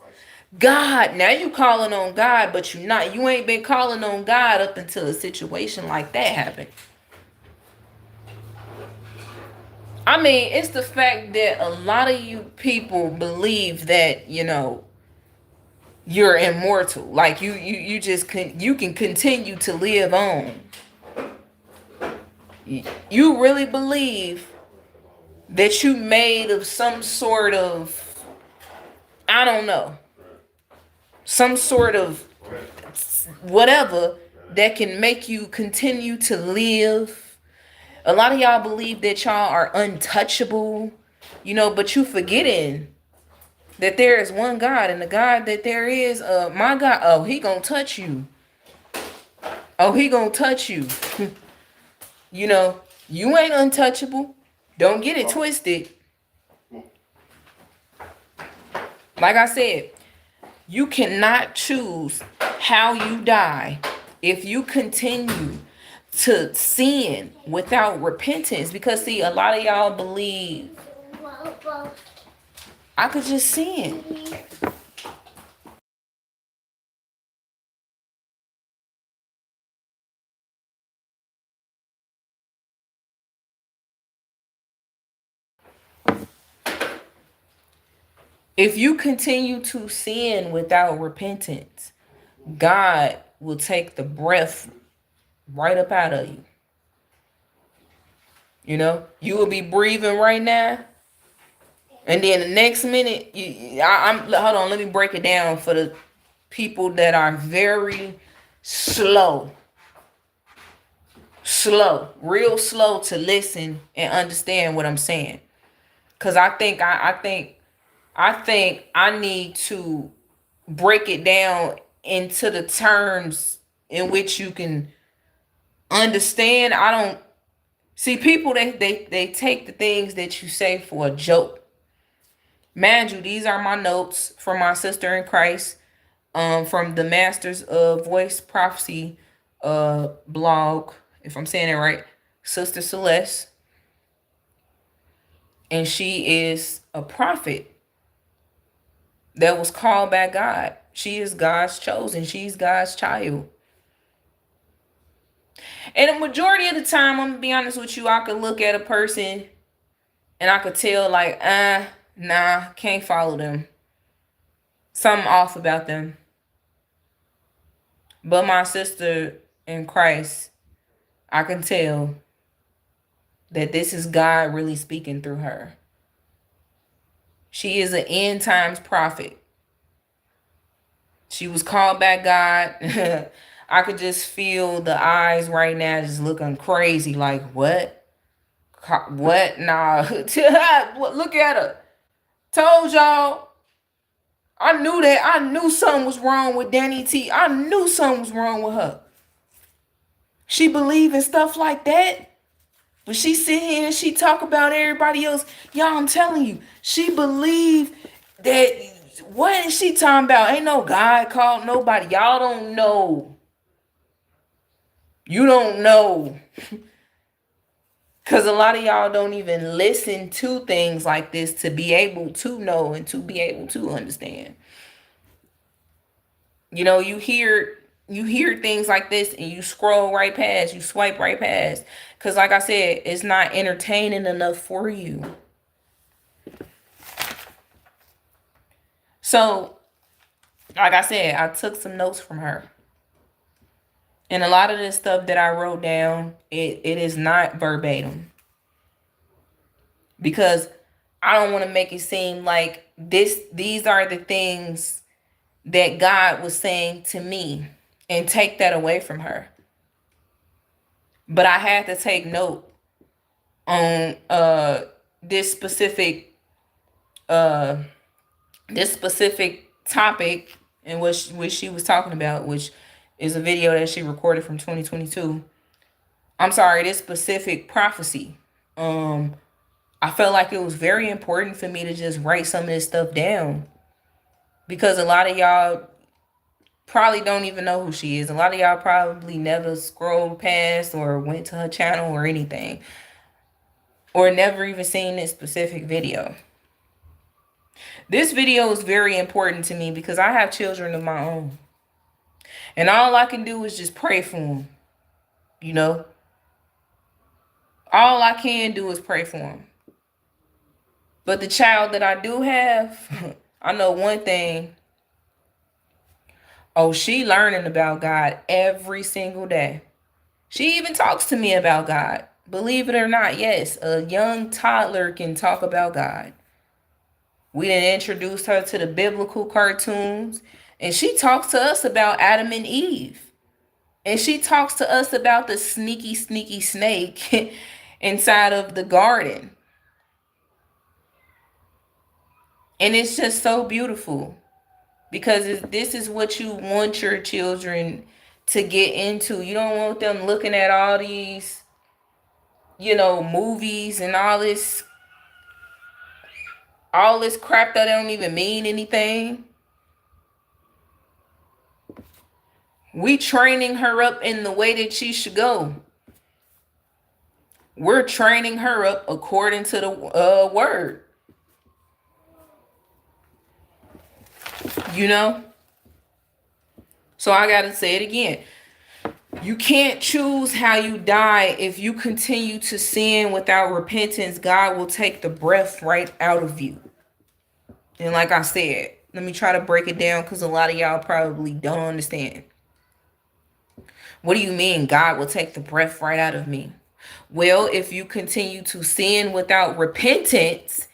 God, now you calling on God, but you ain't been calling on God up until a situation like that happened. I mean, it's the fact that a lot of you people believe that, you're immortal. Like you can continue to live on. You really believe that you made of some sort of, I don't know, some sort of whatever that can make you continue to live. A lot of y'all believe that y'all are untouchable, but you forgetting that there is one God, and the God that there is, my God, oh, he gonna touch you. Oh, he gonna touch you. You ain't untouchable. Don't get it twisted. Like I said, you cannot choose how you die if you continue to sin without repentance. Because see, a lot of y'all believe I could just sin. If you continue to sin without repentance, God will take the breath right up out of you. You know, you will be breathing right now, and then the next minute, I'm hold on. Let me break it down for the people that are very slow, real slow to listen and understand what I'm saying. Cause I think I need to break it down into the terms in which you can understand. I don't see people, they take the things that you say for a joke. Mind you, these are my notes from my sister in Christ, from the Masters of Voice Prophecy blog, if I'm saying it right, Sister Celeste. And she is a prophet that was called by God. She is God's chosen. She's God's child. And the majority of the time, I'm gonna be honest with you, I could look at a person and I could tell like, nah, can't follow them. Something off about them. But my sister in Christ, I can tell that this is God really speaking through her. She is an end times prophet. She was called by God. I could just feel the eyes right now just looking crazy. Like, what? What? Nah. Look at her. Told y'all. I knew that. I knew something was wrong with Danny T. I knew something was wrong with her. She believe in stuff like that. But she sit here and she talk about everybody else. Y'all, I'm telling you, she believe that. What is she talking about? Ain't no God called nobody. Y'all don't know. You don't know. Because a lot of y'all don't even listen to things like this to be able to know and to be able to understand. You know, you hear things like this and you scroll right past, you swipe right past. Because like I said, it's not entertaining enough for you. So, like I said, I took some notes from her. And a lot of this stuff that I wrote down, it is not verbatim. Because I don't want to make it seem like these are the things that God was saying to me and take that away from her. But I had to take note on this specific uh this specific topic and which she was talking about, which is a video that she recorded from 2022. I'm sorry, this specific prophecy. I felt like it was very important for me to just write some of this stuff down because a lot of y'all probably don't even know who she is. A lot of y'all probably never scrolled past or went to her channel or anything, or never even seen this specific video. This video is very important to me because I have children of my own. And all I can do is just pray for them. You know? All I can do is pray for them. But the child that I do have, I know one thing. Oh, she learning about God every single day. She even talks to me about God. Believe it or not, yes, a young toddler can talk about God. We done introduced her to the biblical cartoons. And she talks to us about Adam and Eve. And she talks to us about the sneaky, sneaky snake inside of the garden. And it's just so beautiful. Because this is what you want your children to get into. You don't want them looking at all these, movies and all this All this crap that don't even mean anything. We training her up in the way that she should go. We're training her up according to the word. You know? So I got to say it again. You can't choose how you die. If you continue to sin without repentance, God will take the breath right out of you. And like I said, let me try to break it down because a lot of y'all probably don't understand. What do you mean God will take the breath right out of me? Well, if you continue to sin without repentance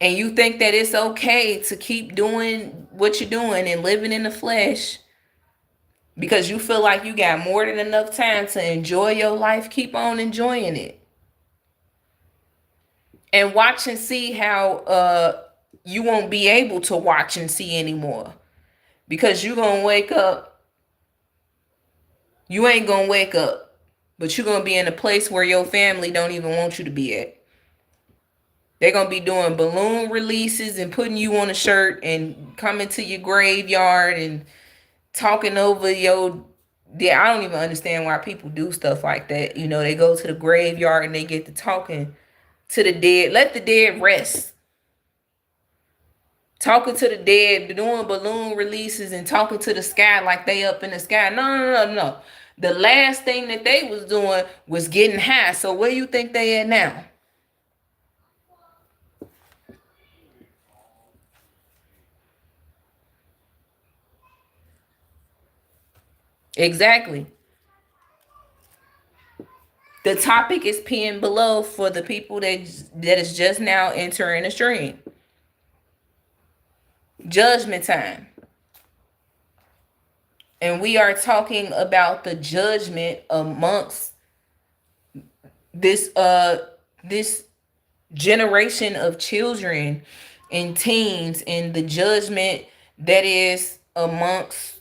and you think that it's okay to keep doing what you're doing and living in the flesh because you feel like you got more than enough time to enjoy your life, keep on enjoying it. And watch and see how you won't be able to watch and see anymore. Because you're going to wake up. You ain't going to wake up. But you're going to be in a place where your family don't even want you to be at. They're going to be doing balloon releases and putting you on a shirt and coming to your graveyard and talking over your... Yeah, I don't even understand why people do stuff like that. You know, they go to the graveyard and they get to talking to the dead. Let the dead rest. Talking to the dead, doing balloon releases and talking to the sky like they up in the sky. No. The last thing that they was doing was getting high. So where you think they at now? Exactly. The topic is pinned below for the people that is just now entering the stream. Judgment time. And we are talking about the judgment amongst this generation of children and teens, and the judgment that is amongst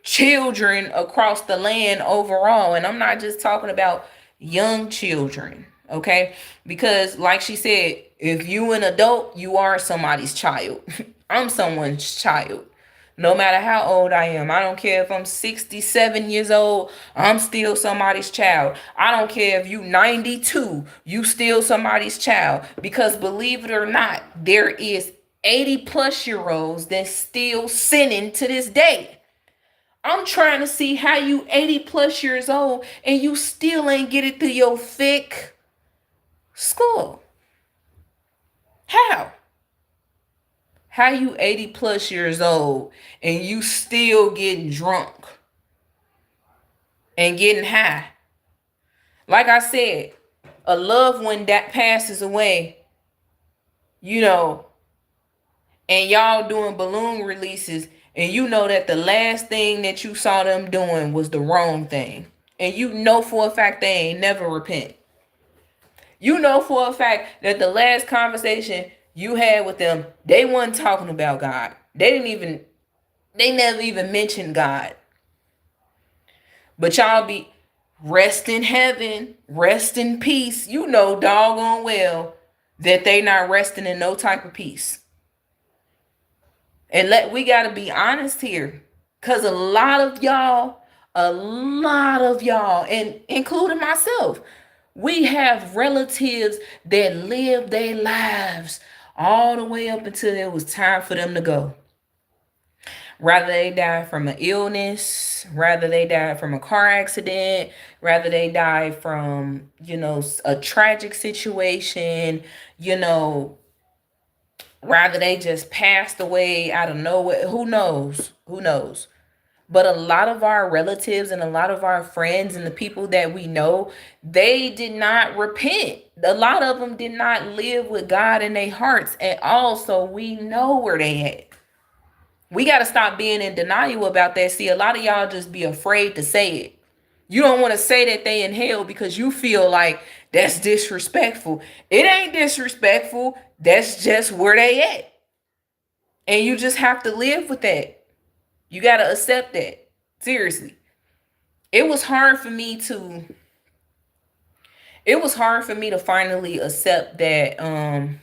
children across the land overall. And I'm not just talking about young children, okay? Because like she said, if you an adult, you are somebody's child. I'm someone's child. No matter how old I am. I don't care if I'm 67 years old, I'm still somebody's child. I don't care if you 92, you still somebody's child. Because believe it or not, there is 80 plus year olds that's still sinning to this day. I'm trying to see how you 80 plus years old and you still ain't get it through your thick skull. How? How you 80 plus years old and you still getting drunk and getting high? Like I said, a loved one that passes away, you know, and y'all doing balloon releases, and you know that the last thing that you saw them doing was the wrong thing. And you know for a fact they ain't never repent. You know for a fact that the last conversation you had with them, they wasn't talking about God. They never even mentioned God. But y'all be rest in heaven, rest in peace. You know doggone well that they not resting in no type of peace. And we gotta be honest here. Cause a lot of y'all, and including myself, we have relatives that live their lives all the way up until it was time for them to go. Rather they die from an illness, rather they die from a car accident, rather they die from, a tragic situation, rather they just passed away out of nowhere. Who knows? Who knows? But a lot of our relatives and a lot of our friends and the people that we know, they did not repent. A lot of them did not live with God in their hearts at all. So we know where they at. We got to stop being in denial about that. See, a lot of y'all just be afraid to say it. You don't want to say that they in hell because you feel like that's disrespectful. It ain't disrespectful. That's just where they at. And you just have to live with that. You got to accept that. Seriously. It was hard for me to finally accept that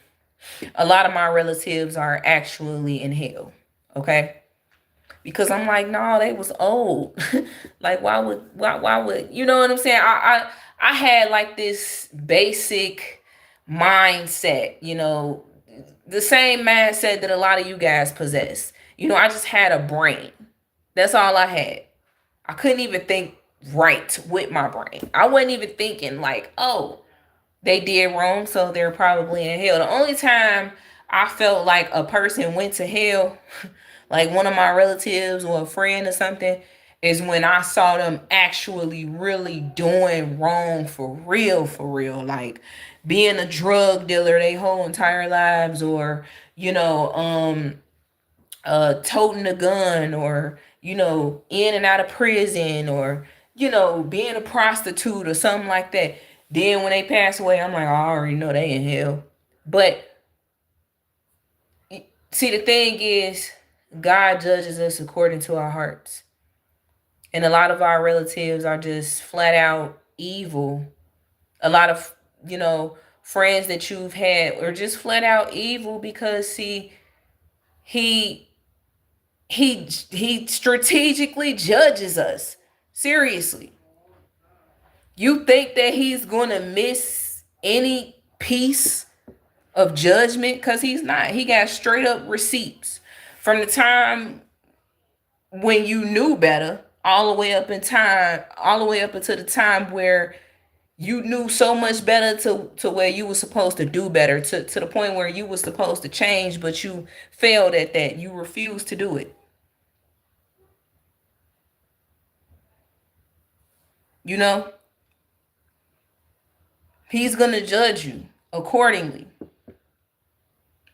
A lot of my relatives are actually in hell. Okay? Because I'm like, no, they was old. Like, why would you know what I'm saying? I had like this basic mindset, the same mindset that a lot of you guys possess. I just had a brain. That's all I had. I couldn't even think right with my brain. I wasn't even thinking like, oh, they did wrong, so they're probably in hell. The only time I felt like a person went to hell, like one of my relatives or a friend or something, is when I saw them actually really doing wrong for real. Like being a drug dealer their whole entire lives, or, you know, um, toting a gun, or, in and out of prison, or, being a prostitute or something like that. Then when they pass away, I'm like, I already know they in hell. But see, the thing is, God judges us according to our hearts. And a lot of our relatives are just flat out evil. A lot of, friends that you've had are just flat out evil because, see, he he strategically judges us. Seriously. You think that he's going to miss any piece of judgment? Because he's not. He got straight up receipts from the time when you knew better, all the way up in time, all the way up until the time where you knew so much better, to where you were supposed to do better, to the point where you were supposed to change, but you failed at that. You refused to do it. You know, he's going to judge you accordingly.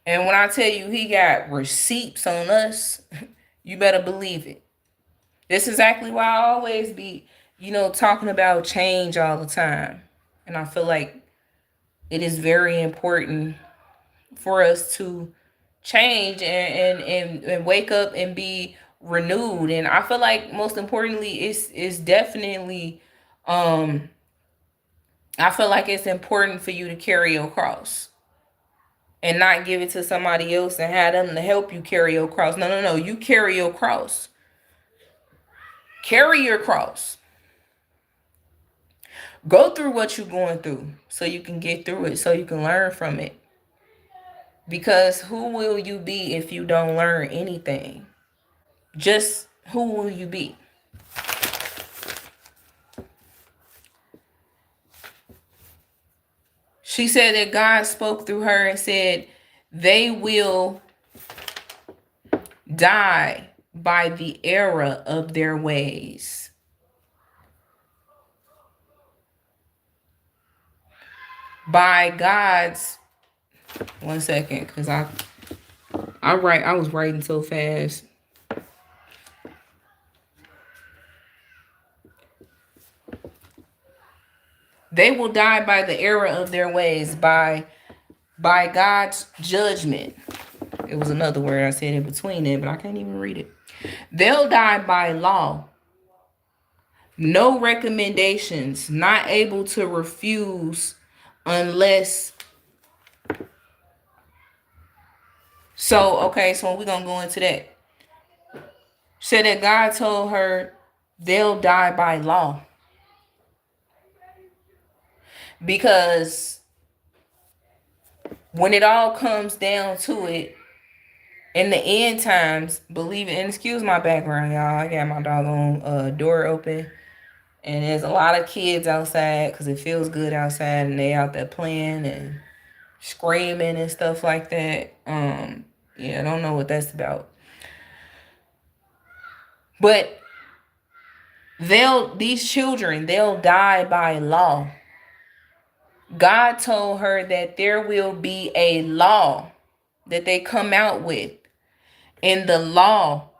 And when I tell you he got receipts on us, you better believe it. That's exactly why I always be, talking about change all the time. And I feel like it is very important for us to change, and wake up and be renewed. And I feel like most importantly, it's definitely, um I feel like it's important for you to carry your cross, and not give it to somebody else and have them to help you carry your cross. No, no, no. You carry your cross. Carry your cross. Go through what you're going through so you can get through it, so you can learn from it. Because who will you be if you don't learn anything? Just who will you be? She said that God spoke through her and said, they will die by the error of their ways. By God's, one second, because I was writing so fast. They will die by the error of their ways, by God's judgment. It was another word I said in between it, but I can't even read it. They'll die by law. No recommendations, not able to refuse unless. So, okay, so we're going to go into that. Said that God told her they'll die by law. Because when it all comes down to it, in the end times, believe it, and excuse my background, y'all. I got my doggone door open, and there's a lot of kids outside because it feels good outside, and they out there playing and screaming and stuff like that. Yeah, I don't know what that's about. But these children, they'll die by law. God told her that there will be a law that they come out with. In the law,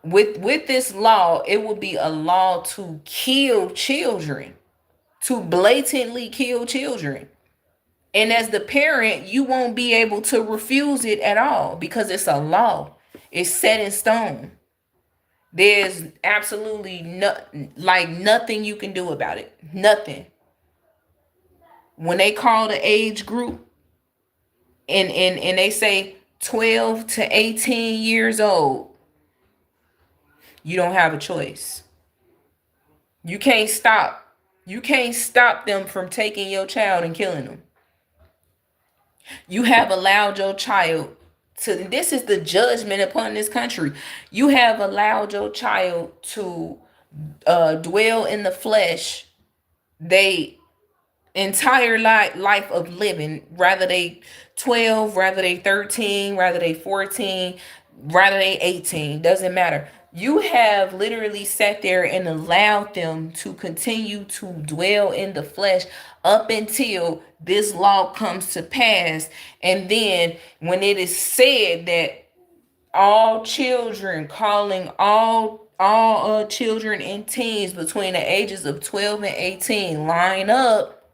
with this law, it will be a law to kill children, to blatantly kill children. And as the parent, you won't be able to refuse it at all because it's a law. It's set in stone. There's absolutely nothing you can do about it. Nothing. When they call the age group and they say 12 to 18 years old, you don't have a choice. You can't stop. You can't stop them from taking your child and killing them. You have allowed your child to, this is the judgment upon this country. You have allowed your child to dwell in the flesh they entire life of living, rather they 12, rather they 13, rather they 14, rather they 18, doesn't matter. You have literally sat there and allowed them to continue to dwell in the flesh up until this law comes to pass. And then when it is said that all children, calling all children and teens between the ages of 12 and 18 line up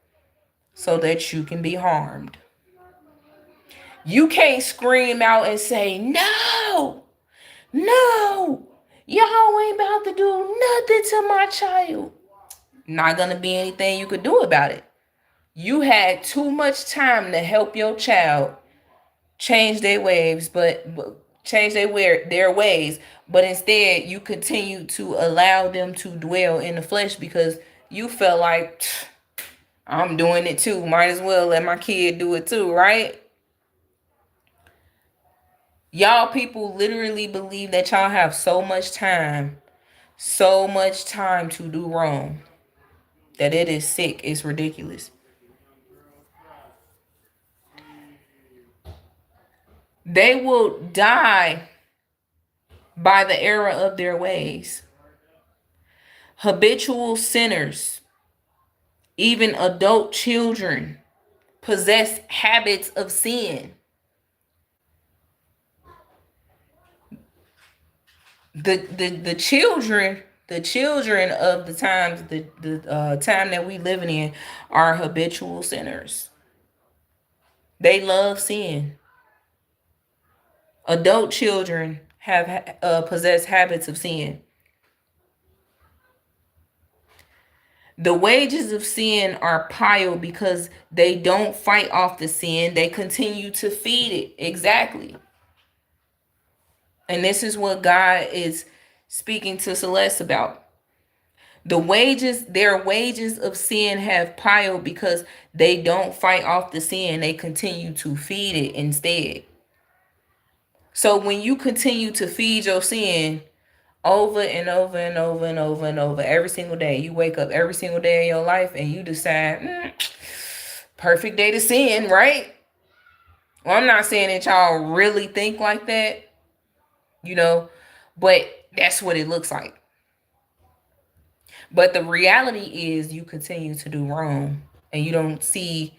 so that you can be harmed. You can't scream out and say, no, no, y'all ain't about to do nothing to my child. Not gonna be anything you could do about it. You had too much time to help your child change their ways, but change their ways, but instead you continue to allow them to dwell in the flesh because you felt like, I'm doing it too. Might as well let my kid do it too, right? Y'all people literally believe that y'all have so much time to do wrong, that it is sick. It's ridiculous. They will die by the error of their ways. Habitual sinners, even adult children, possess habits of sin. The children of the times, the time that we living in, are habitual sinners. They love sin. Adult children have possess habits of sin. The wages of sin are piled because they don't fight off the sin. They continue to feed it. Exactly. And this is what God is speaking to Celeste about. Their wages of sin have piled because they don't fight off the sin. They continue to feed it instead. So when you continue to feed your sin over and over and over and over and over every single day, you wake up every single day in your life and you decide, perfect day to sin, right? Well, I'm not saying that y'all really think like that, but that's what it looks like. But the reality is you continue to do wrong and you don't see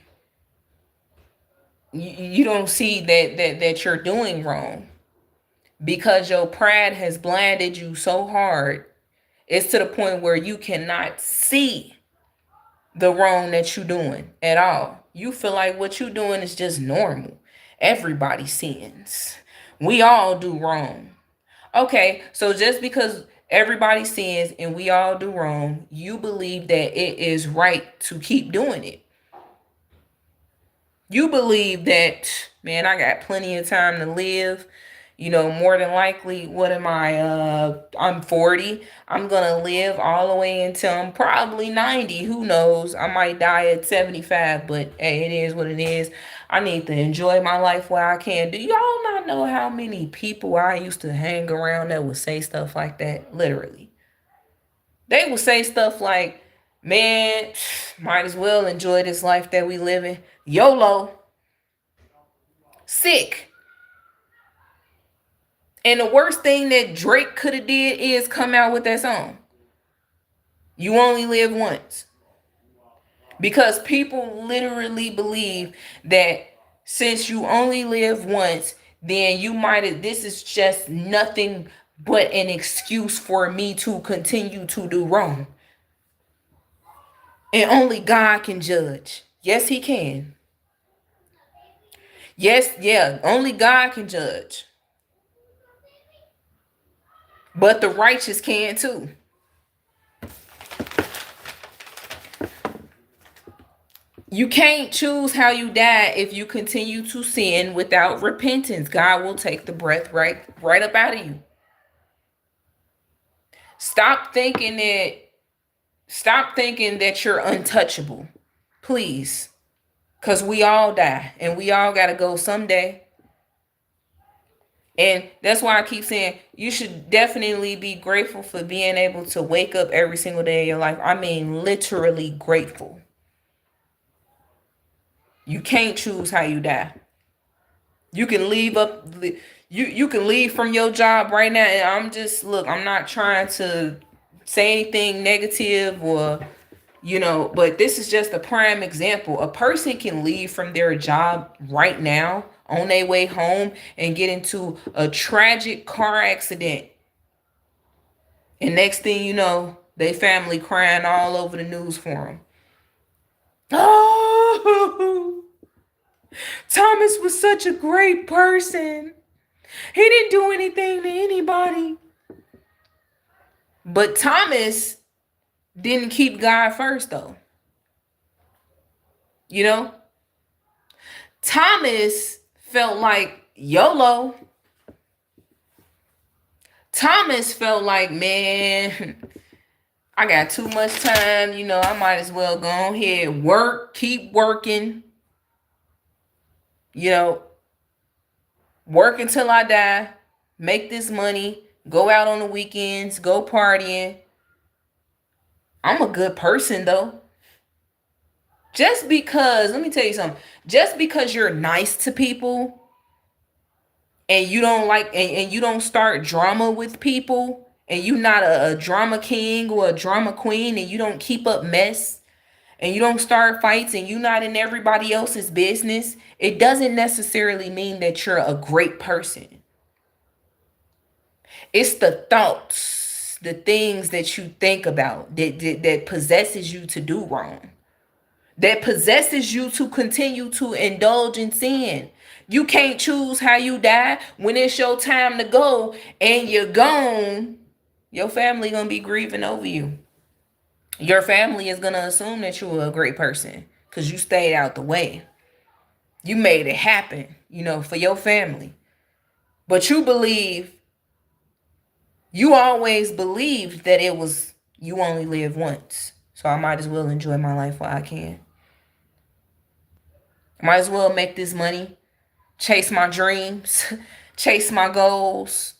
that you're doing wrong because your pride has blinded you so hard. It's to the point where you cannot see the wrong that you're doing at all. You feel like what you're doing is just normal. Everybody sins. We all do wrong. Okay, so just because everybody sins and we all do wrong, you believe that it is right to keep doing it. You believe that, man, I got plenty of time to live. More than likely, what am I? I'm 40. I'm going to live all the way until I'm probably 90. Who knows? I might die at 75, but hey, it is what it is. I need to enjoy my life while I can. Do y'all not know how many people I used to hang around that would say stuff like that? Literally. They would say stuff like, man, might as well enjoy this life that we live in. YOLO. Sick. And the worst thing that Drake could have did is come out with that song. You only live once. Because people literally believe that since you only live once, then this is just nothing but an excuse for me to continue to do wrong. And only God can judge. Yes, he can. Yes, yeah, only God can judge. But the righteous can too. You can't choose how you die if you continue to sin without repentance. God will take the breath right up out of you. Stop thinking that stop thinking that you're untouchable. Please. Cause we all die and we all gotta go someday. And that's why I keep saying you should definitely be grateful for being able to wake up every single day of your life. I mean, literally grateful. You can't choose how you die. You can leave up you can leave from your job right now, and I'm not trying to say anything negative or but this is just a prime example. A person can leave from their job right now on their way home and get into a tragic car accident. And next thing you know, they family crying all over the news for them. Oh, Thomas was such a great person. He didn't do anything to anybody. But Thomas didn't keep God first, though. You know? Thomas felt like YOLO. Thomas felt like, man, I got too much time. I might as well go ahead, work, keep working. Work until I die, make this money, go out on the weekends, go partying. I'm a good person, though. Just because, let me tell you something, just because you're nice to people and you don't and you don't start drama with people, and you're not a drama king or a drama queen, and you don't keep up mess, and you don't start fights, and you're not in everybody else's business, it doesn't necessarily mean that you're a great person. It's the thoughts, the things that you think about that possesses you to do wrong, that possesses you to continue to indulge in sin. You can't choose how you die. When it's your time to go and you're gone, your family gonna be grieving over you. Your family is gonna assume that you're a great person because you stayed out the way. You made it happen, for your family. But you always believed that it was you only live once. So I might as well enjoy my life while I can. Might as well make this money, chase my dreams, chase my goals,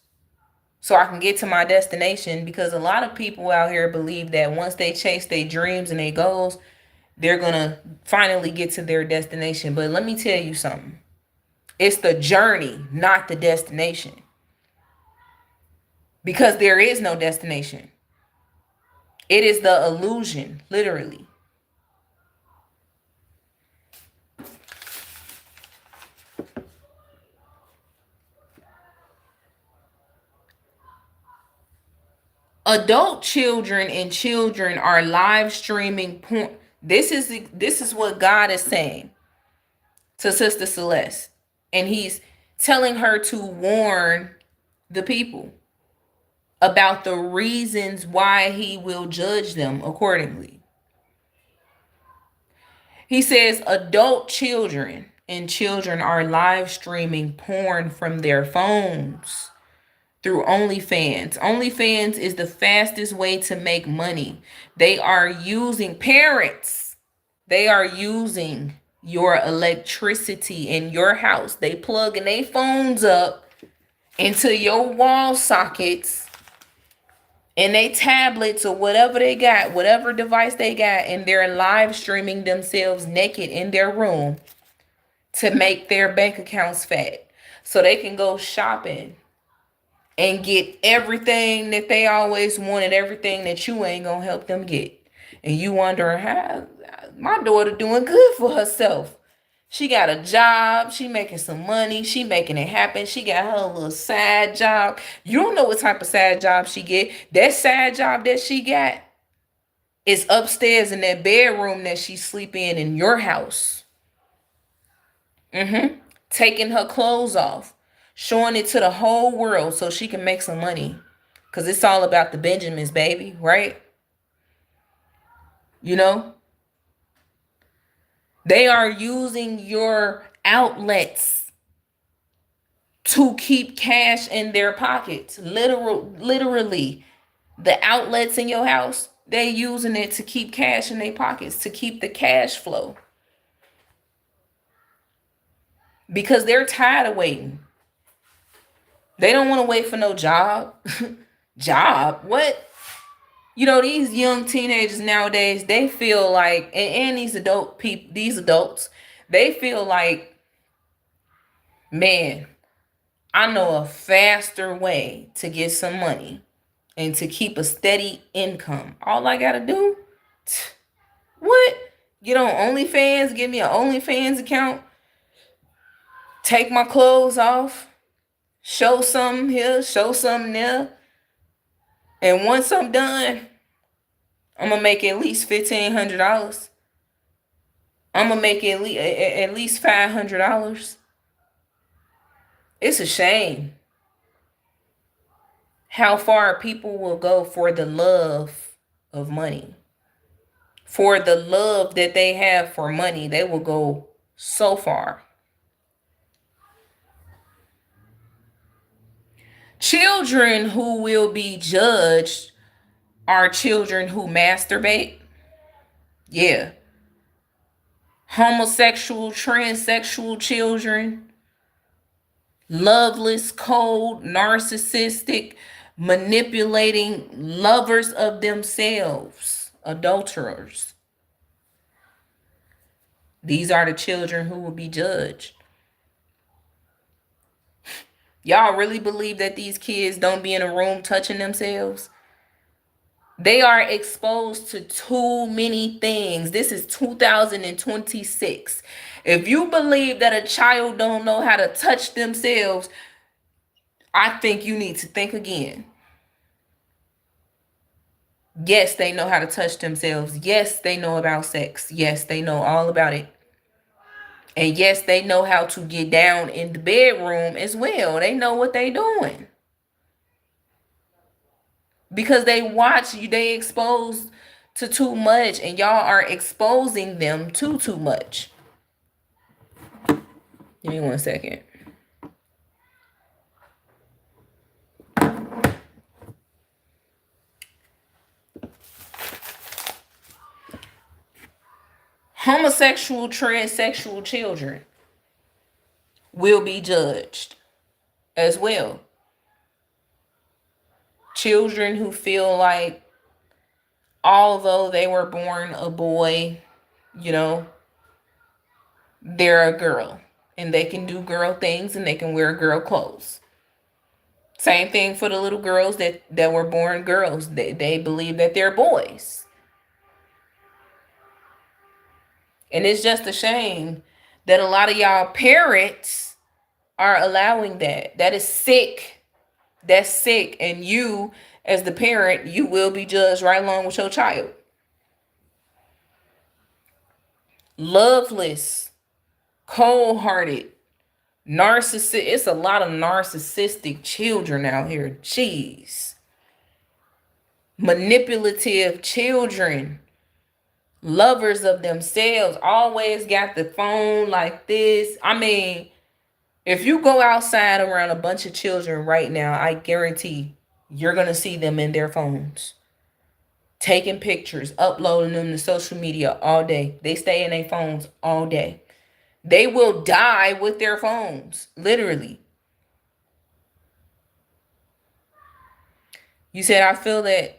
so I can get to my destination. Because a lot of people out here believe that once they chase their dreams and their goals, they're going to finally get to their destination. But let me tell you something. It's the journey, not the destination. Because there is no destination. It is the illusion, literally. Adult children and children are live streaming porn. This is what God is saying to Sister Celeste. And he's telling her to warn the people about the reasons why he will judge them accordingly. He says adult children and children are live streaming porn from their phones through OnlyFans. OnlyFans is the fastest way to make money. They are using parents. They are using your electricity in your house. They plugging their phones up into your wall sockets and they tablets or whatever they got, whatever device they got, and they're live streaming themselves naked in their room to make their bank accounts fat so they can go shopping and get everything that they always wanted, everything that you ain't gonna help them get. And you wondering, how my daughter doing good for herself. She got a job, she making some money, she making it happen. She got her little side job. You don't know what type of side job she get. That side job that she got is upstairs in that bedroom that she sleep in your house. Taking her clothes off, showing it to the whole world so she can make some money. Because it's all about the Benjamins, baby, right? They are using your outlets to keep cash in their pockets. Literally, the outlets in your house, they using it to keep cash in their pockets, to keep the cash flow. Because they're tired of waiting. They don't want to wait for no job. Job? What? You know, these young teenagers nowadays, they feel like, and these these adults, they feel like, man, I know a faster way to get some money and to keep a steady income. All I gotta do, what? Get on OnlyFans, give me an OnlyFans account, take my clothes off, show something here, show something there. And once I'm done, I'm gonna make at least $1,500. I'm gonna make at least $500. It's a shame how far people will go for the love of money. For the love that they have for money, they will go so far. Children who will be judged are children who masturbate. Yeah. Homosexual, transsexual children, loveless, cold, narcissistic, manipulating lovers of themselves, adulterers. These are the children who will be judged. Y'all really believe that these kids don't be in a room touching themselves? They are exposed to too many things. This is 2026. If you believe that a child don't know how to touch themselves, I think you need to think again. Yes, they know how to touch themselves. Yes, they know about sex. Yes, they know all about it. And yes, they know how to get down in the bedroom as well. They know what they doing. Because they watch you, they exposed to too much, and y'all are exposing them to too much. Give me 1 second. Homosexual, transsexual children will be judged as well. Children who feel like, although they were born a boy, you know, they're a girl and they can do girl things and they can wear girl clothes. Same thing for the little girls that were born girls. They believe that they're boys. And it's just a shame that a lot of y'all parents are allowing that. That is sick. That's sick. And you, as the parent, you will be judged right along with your child. Loveless, cold-hearted, narcissistic. It's a lot of narcissistic children out here. Jeez. Manipulative children. Lovers of themselves. Always got the phone like this. I mean, if you go outside around a bunch of children right now, I guarantee you're going to see them in their phones. Taking pictures, uploading them to social media all day. They stay in their phones all day. They will die with their phones, literally. You said, I feel that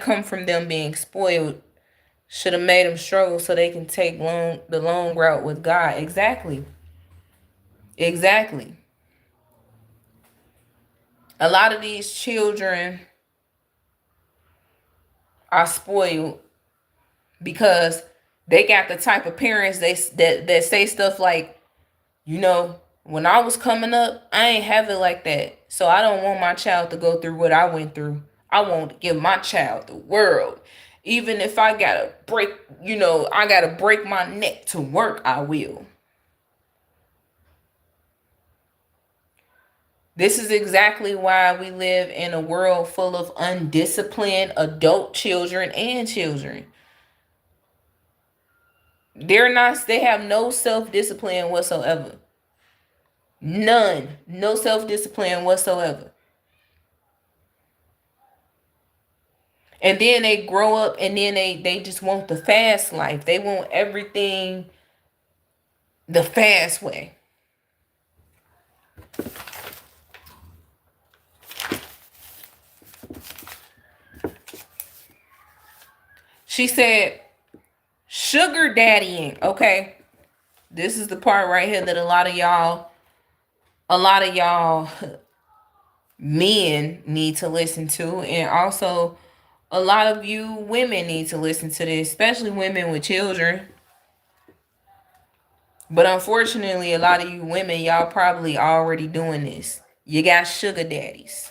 come from them being spoiled. Should have made them struggle so they can take the long route with God. Exactly. Exactly. A lot of these children are spoiled because they got the type of parents that say stuff like, you know, when I was coming up, I ain't have it like that. So I don't want my child to go through what I went through. I want to give my child the world. Even if I gotta I gotta break my neck to work, I will. This is exactly why we live in a world full of undisciplined adult children and children. They have no self-discipline whatsoever. None. No self-discipline whatsoever. And then they grow up and then they just want the fast life. They want everything the fast way. She said, sugar daddying. Okay. This is the part right here that a lot of y'all men need to listen to. And also a lot of you women need to listen to this, especially women with children. But unfortunately, a lot of you women, y'all probably already doing this. You got sugar daddies.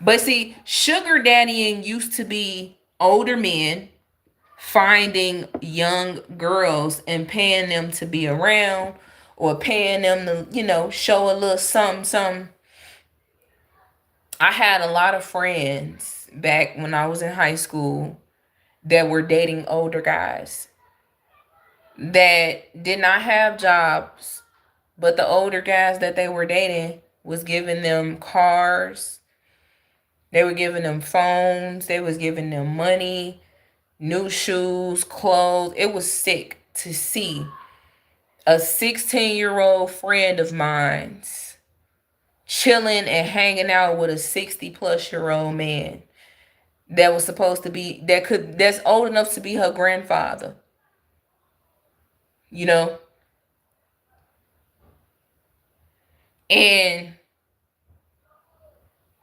But see, sugar daddying used to be older men finding young girls and paying them to be around or paying them to, show a little something. I had a lot of friends back when I was in high school that were dating older guys that did not have jobs, but the older guys that they were dating was giving them cars, they were giving them phones, they was giving them money, new shoes, clothes. It was sick to see a 16-year-old friend of mine's chilling and hanging out with a 60-plus-year-old man that was supposed to be that's old enough to be her grandfather. You know? And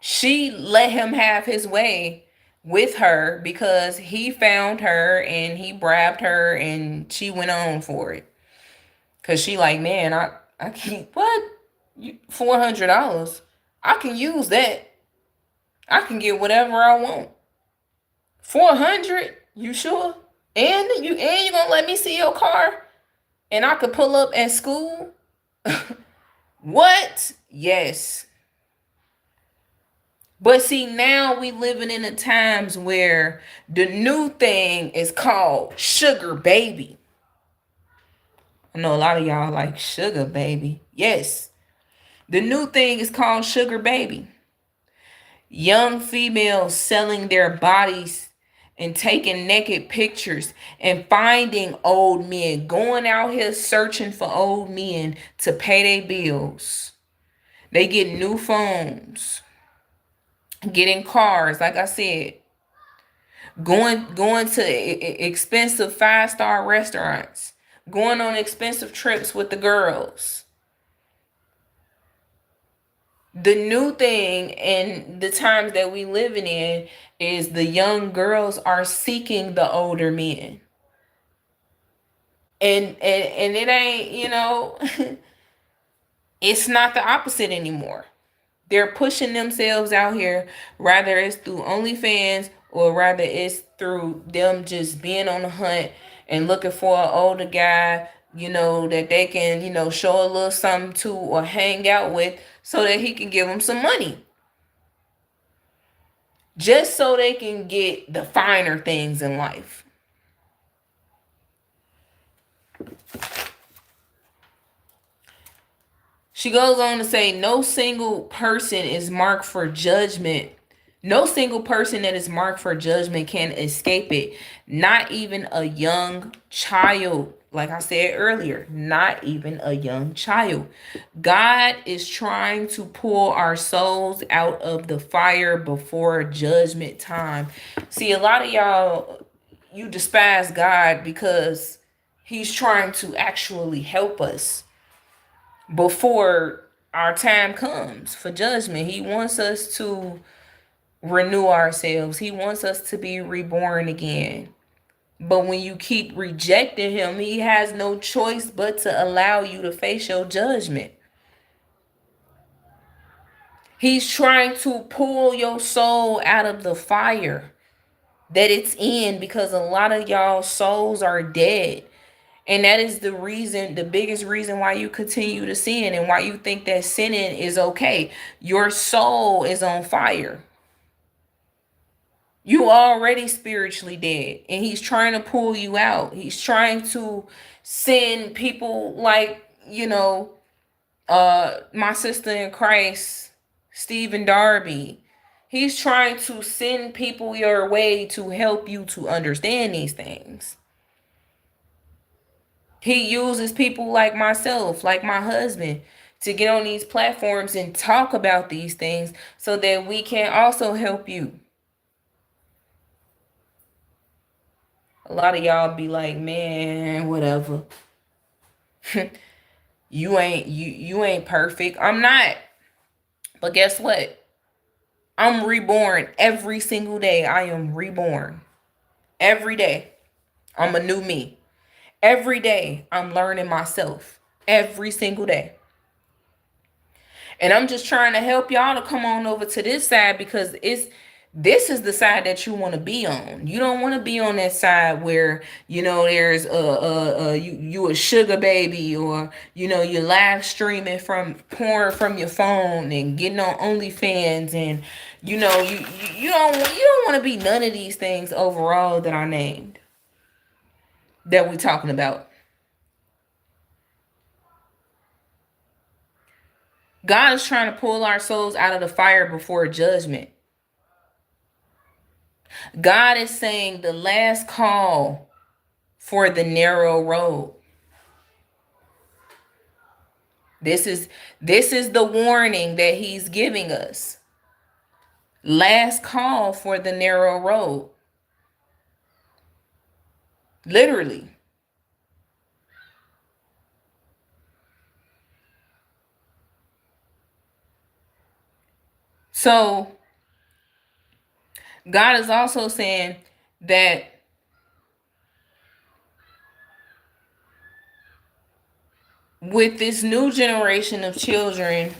she let him have his way with her because he found her and he bribed her and she went on for it. Cause she like, man, I can't, what? $400. I can use that. I can get whatever I want. 400? You sure? And you gonna let me see your car? And I could pull up at school? What? Yes. But see, now we living in the times where the new thing is called sugar baby. I know a lot of y'all like sugar baby. Yes. The new thing is called sugar baby. Young females selling their bodies and taking naked pictures and finding old men, going out here searching for old men to pay their bills. They get new phones, getting cars, like I said, going to expensive 5-star restaurants, going on expensive trips with the girls. The new thing in the times that we living in is the young girls are seeking the older men. And it ain't, it's not the opposite anymore. They're pushing themselves out here, rather it's through OnlyFans or rather it's through them just being on the hunt and looking for an older guy, that they can, show a little something to or hang out with so that he can give them some money. Just so they can get the finer things in life. She goes on to say, no single person is marked for judgment. No single person that is marked for judgment can escape it. Not even a young child. Like I said earlier, not even a young child. God is trying to pull our souls out of the fire before judgment time. See, a lot of y'all, you despise God because he's trying to actually help us before our time comes for judgment. He wants us to renew ourselves. He wants us to be reborn again. But when you keep rejecting him, he has no choice but to allow you to face your judgment. He's trying to pull your soul out of the fire that it's in because a lot of y'all souls are dead. And that is the biggest reason why you continue to sin and why you think that sinning is okay. Your soul is on fire. You already spiritually dead, and he's trying to pull you out. He's trying to send people like, my sister in Christ, Stephen Darby. He's trying to send people your way to help you to understand these things. He uses people like myself, like my husband, to get on these platforms and talk about these things so that we can also help you. A lot of y'all be like, man, whatever. You ain't perfect. I'm not. But guess what? I'm reborn every single day. I am reborn. Every day. I'm a new me. Every day I'm learning myself. Every single day. And I'm just trying to help y'all to come on over to this side because this is the side that you want to be on. You don't want to be on that side where there's you a sugar baby, or you're live streaming from porn from your phone and getting on OnlyFans, and you don't want to be none of these things overall that I named that we're talking about. God is trying to pull our souls out of the fire before judgment. God is saying the last call for the narrow road. This is the warning that he's giving us. Last call for the narrow road. Literally. So God is also saying that with this new generation of children,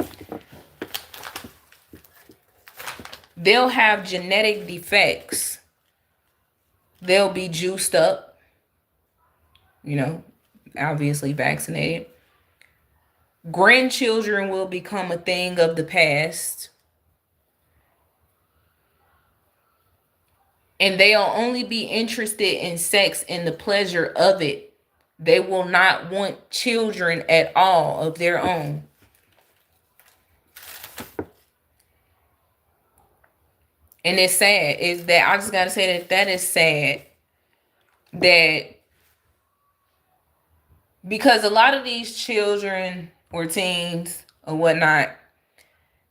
they'll have genetic defects. They'll be juiced up, obviously vaccinated. Grandchildren will become a thing of the past. And they'll only be interested in sex and the pleasure of it. They will not want children at all of their own. And it's sad. Is that I just gotta say that is sad. That because a lot of these children or teens or whatnot,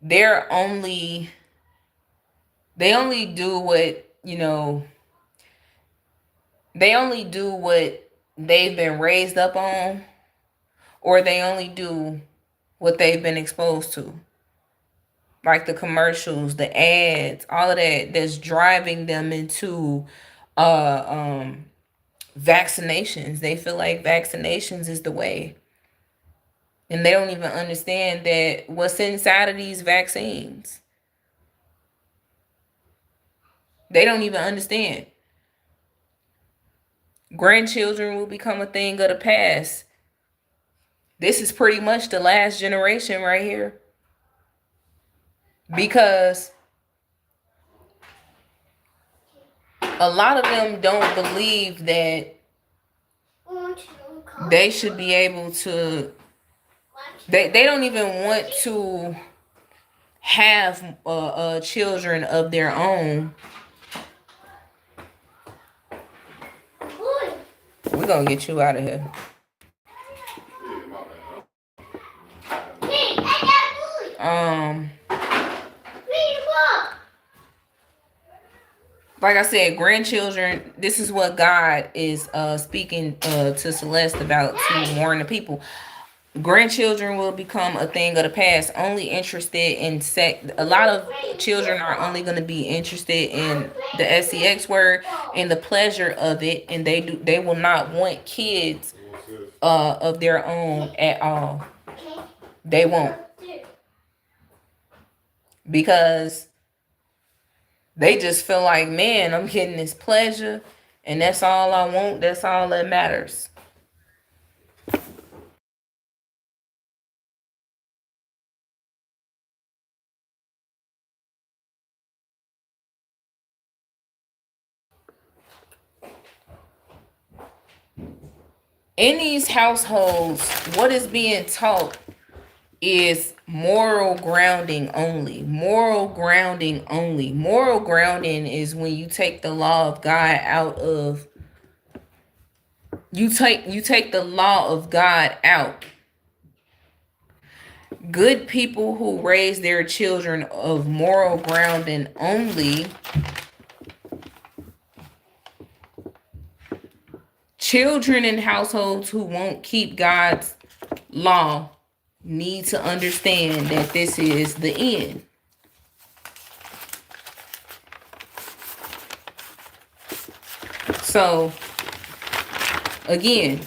they only do what they only do what they've been raised up on, or they only do what they've been exposed to. Like the commercials, the ads, all of that's driving them into vaccinations. They feel like vaccinations is the way. And they don't even understand that what's inside of these vaccines. They don't even understand. Grandchildren will become a thing of the past. This is pretty much the last generation right here. Because a lot of them don't believe that they should be able to, they don't even want to have children of their own. We're gonna get you out of here. Like I said, grandchildren, this is what God is speaking to Celeste about, to warn the people. Grandchildren will become a thing of the past, only interested in sex. A lot of children are only going to be interested in the sex word and the pleasure of it, and they will not want kids of their own at all. They won't, because they just feel like, man, I'm getting this pleasure, and that's all I want. That's all that matters. In these households, what is being taught is moral grounding only. Moral grounding only. Moral grounding is when you take the law of God out of you take the law of God out. Good people who raise their children of moral grounding only, children in households who won't keep God's law need to understand that this is the end. So, again,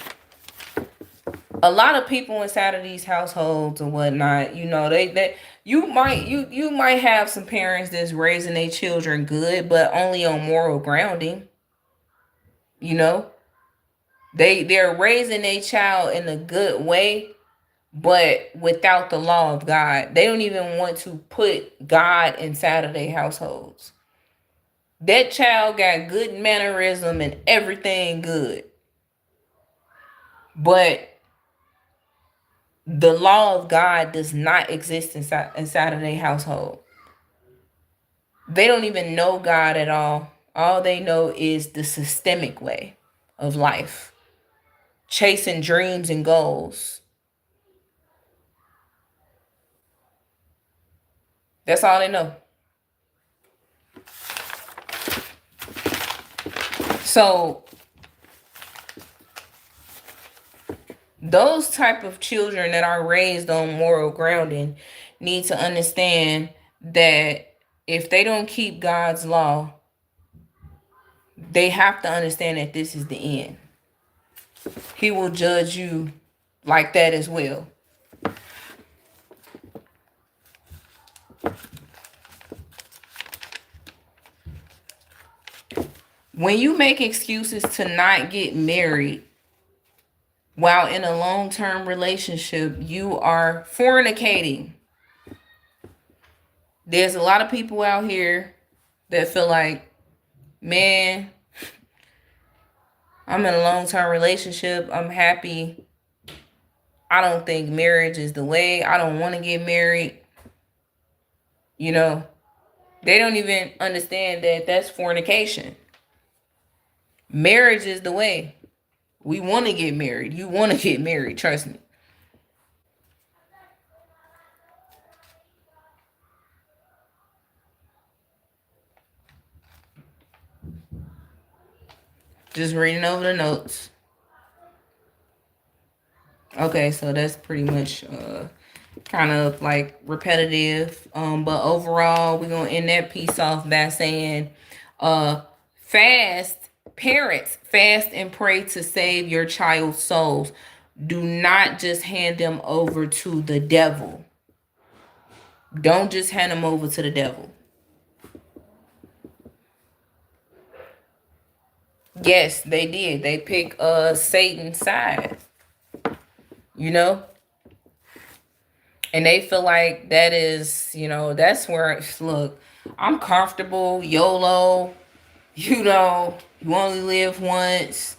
a lot of people inside of these households and whatnot, they you might have some parents that's raising their children good, but only on moral grounding. You know, they're raising their child in a good way, but without the law of God. They don't even want to put God inside of their households. That child got good mannerism and everything good, but the law of God does not exist inside of their household. They don't even know God at all. All they know is the systemic way of life, chasing dreams and goals. That's all they know. So those type of children that are raised on moral grounding need to understand that if they don't keep God's law, they have to understand that this is the end. He will judge you like that as well. When you make excuses to not get married while in a long-term relationship, you are fornicating. There's a lot of people out here that feel like, man, I'm in a long-term relationship. I'm happy. I don't think marriage is the way. I don't want to get married. You know, they don't even understand that that's fornication. Marriage is the way. We want to get married. You want to get married. Trust me. Just reading over the notes. Okay, so that's pretty much kind of like repetitive. But overall, we're gonna end that piece off by saying fast parents, fast and pray to save your child's souls. Do not just hand them over to the devil. Don't just hand them over to the devil. Yes, they did. They pick Satan's side. You know? And they feel like that is, that's where, look, I'm comfortable, YOLO, you only live once.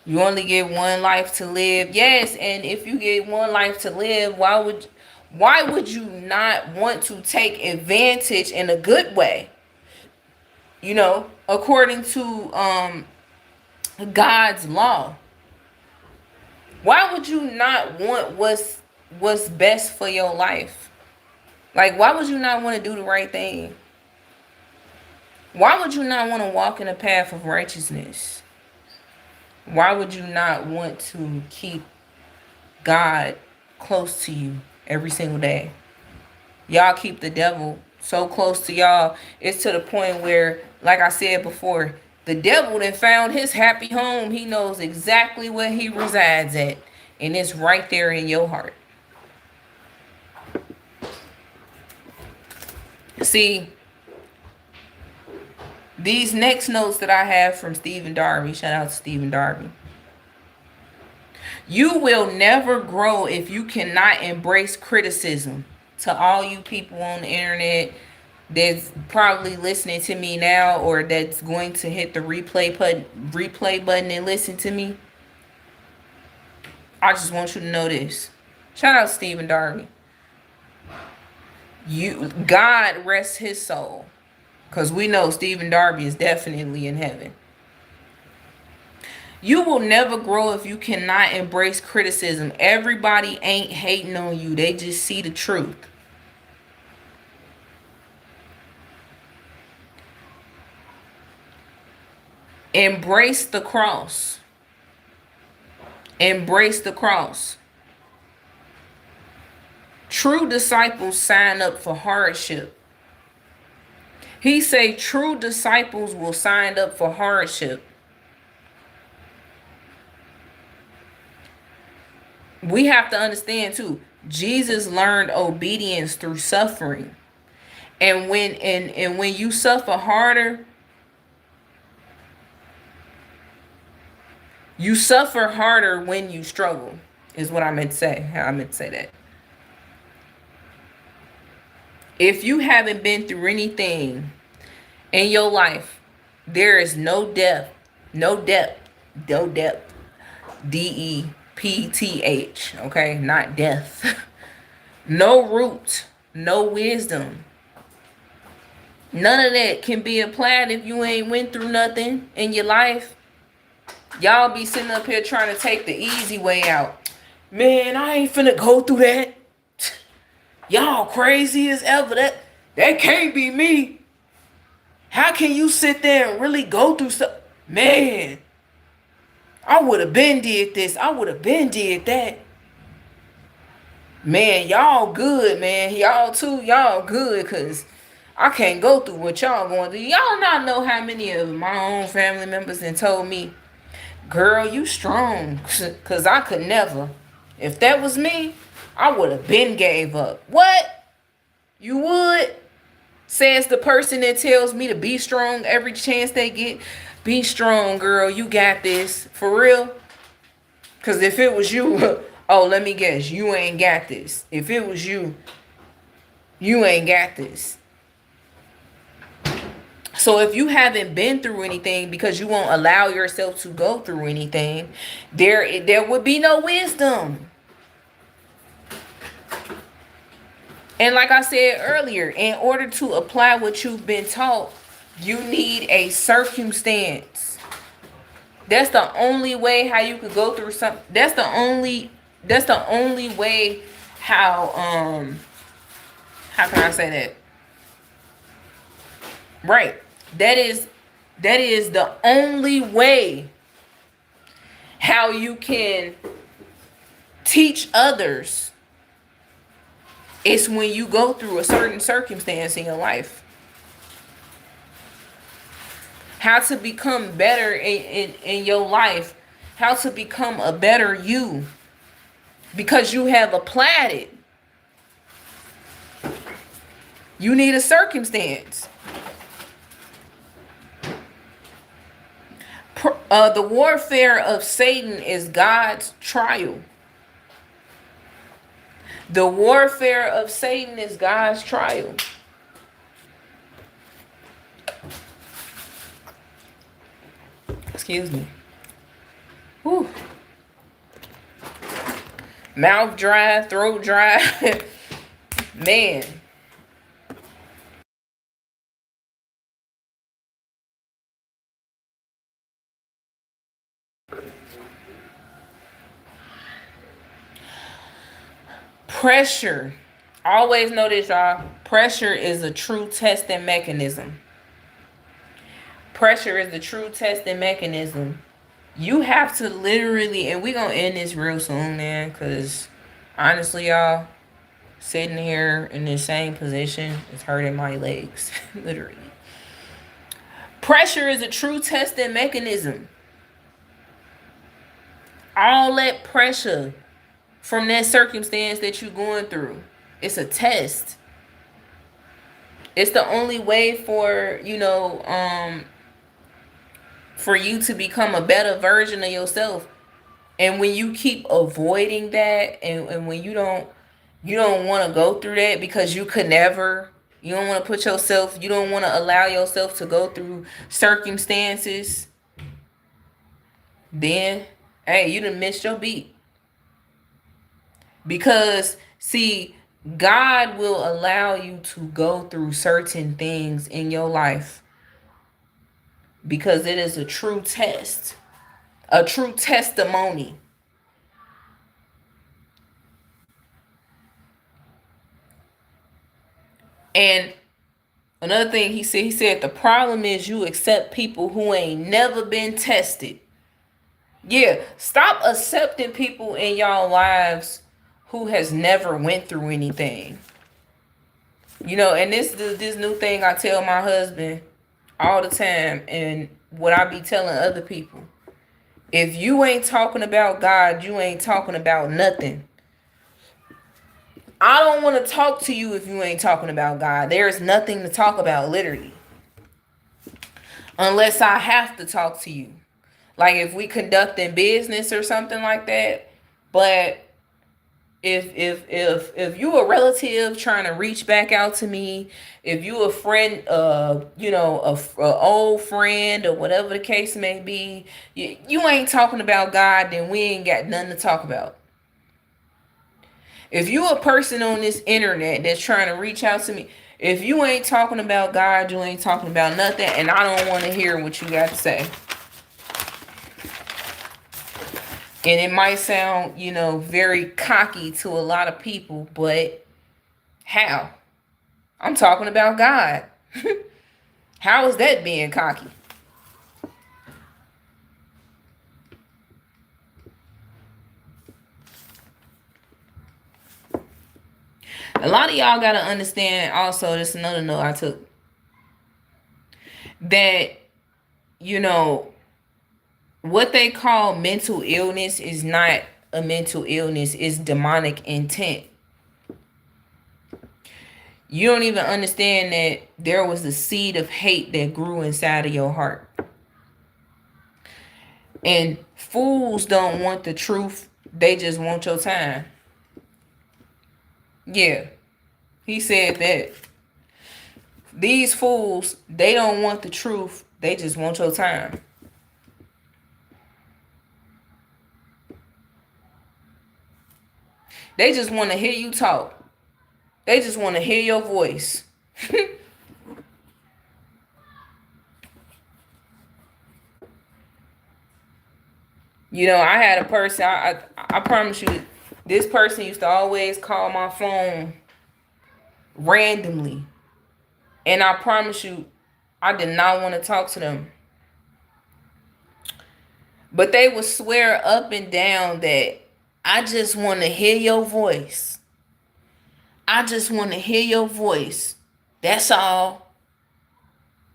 You only get one life to live. Yes, and if you get one life to live, why would you not want to take advantage in a good way? According to God's law. Why would you not want what's best for your life? Like, why would you not want to do the right thing? Why would you not want to walk in a path of righteousness? Why would you not want to keep God close to you every single day? Y'all keep the devil so close to y'all. It's to the point where, like I said before, the devil that found his happy home, he knows exactly where he resides at. And it's right there in your heart. See, these next notes that I have from Stephen Darby, shout out to Stephen Darby. You will never grow if you cannot embrace criticism. To all you people on the internet that's probably listening to me now, or that's going to hit the replay button and listen to me, I just want you to know this. Shout out Stephen Darby. God rest his soul. Because we know Stephen Darby is definitely in heaven. You will never grow if you cannot embrace criticism. Everybody ain't hating on you. They just see the truth. Embrace the cross. Embrace the cross. True disciples sign up for hardship. He say true disciples will sign up for hardship. We have to understand too, Jesus learned obedience through suffering. And when you suffer harder, you suffer harder when you struggle, is what I meant to say. I meant to say that. If you haven't been through anything in your life, there is no depth, no depth, no depth. DEPTH, okay? Not death. No root, no wisdom. None of that can be applied if you ain't went through nothing in your life. Y'all be sitting up here trying to take the easy way out. Man, I ain't finna go through that. Y'all crazy as ever. That can't be me. How can you sit there and really go through stuff? Man, I would have been did this. I would have been did that. Man, y'all good, man. Y'all good, because I can't go through what y'all going through. Y'all not know how many of my own family members and told me, girl, you strong, because I could never. If that was me, I would have been gave up. What? You would? Says the person that tells me to be strong every chance they get. Be strong, girl. You got this. For real? Because if it was you, oh, let me guess. You ain't got this. If it was you, you ain't got this. So if you haven't been through anything because you won't allow yourself to go through anything, there would be no wisdom. And like I said earlier, in order to apply what you've been taught, you need a circumstance. That's the only way how you could go through something. That's the only way how can I say that? Right. That is the only way how you can teach others. It's when you go through a certain circumstance in your life. How to become better in your life. How to become a better you. Because you have applied it. You need a circumstance. The warfare of Satan is God's trial. The warfare of Satan is God's trial. Excuse me. Whew. Mouth dry, throat dry. Man. Pressure. Always know this, y'all. Pressure is a true testing mechanism. Pressure is the true testing mechanism. You have to literally, and we're going to end this real soon, man, because honestly, y'all, sitting here in the same position is hurting my legs. Literally. Pressure is a true testing mechanism. All that pressure from that circumstance that you're going through, it's a test. It's the only way for, for you to become a better version of yourself. And when you keep avoiding that, and when you don't want to go through that because you could never, you don't want to you don't want to allow yourself to go through circumstances, then, hey, you done missed your beat. Because, see, God will allow you to go through certain things in your life because it is a true test, a true testimony. And another thing he said, the problem is you accept people who ain't never been tested. Yeah, stop accepting people in y'all lives who has never went through anything. And this new thing I tell my husband all the time, and what I be telling other people. If you ain't talking about God, you ain't talking about nothing. I don't want to talk to you if you ain't talking about God. There is nothing to talk about, literally. Unless I have to talk to you. Like if we conducting business or something like that. But if you a relative trying to reach back out to me, if you a friend, a old friend or whatever the case may be, you ain't talking about God, then we ain't got nothing to talk about. If you a person on this internet that's trying to reach out to me, if you ain't talking about God, you ain't talking about nothing, and I don't want to hear what you got to say. And it might sound, very cocky to a lot of people, but how? I'm talking about God. How is that being cocky? A lot of y'all got to understand also, this is another note I took, that, what they call mental illness is not a mental illness, it's demonic intent. You don't even understand that there was a seed of hate that grew inside of your heart. And fools don't want the truth, they just want your time. Yeah, he said that. These fools, they don't want the truth, they just want your time. They just want to hear you talk. They just want to hear your voice. I had a person, I promise you, this person used to always call my phone randomly. And I promise you, I did not want to talk to them. But they would swear up and down that I just want to hear your voice. I just want to hear your voice. That's all.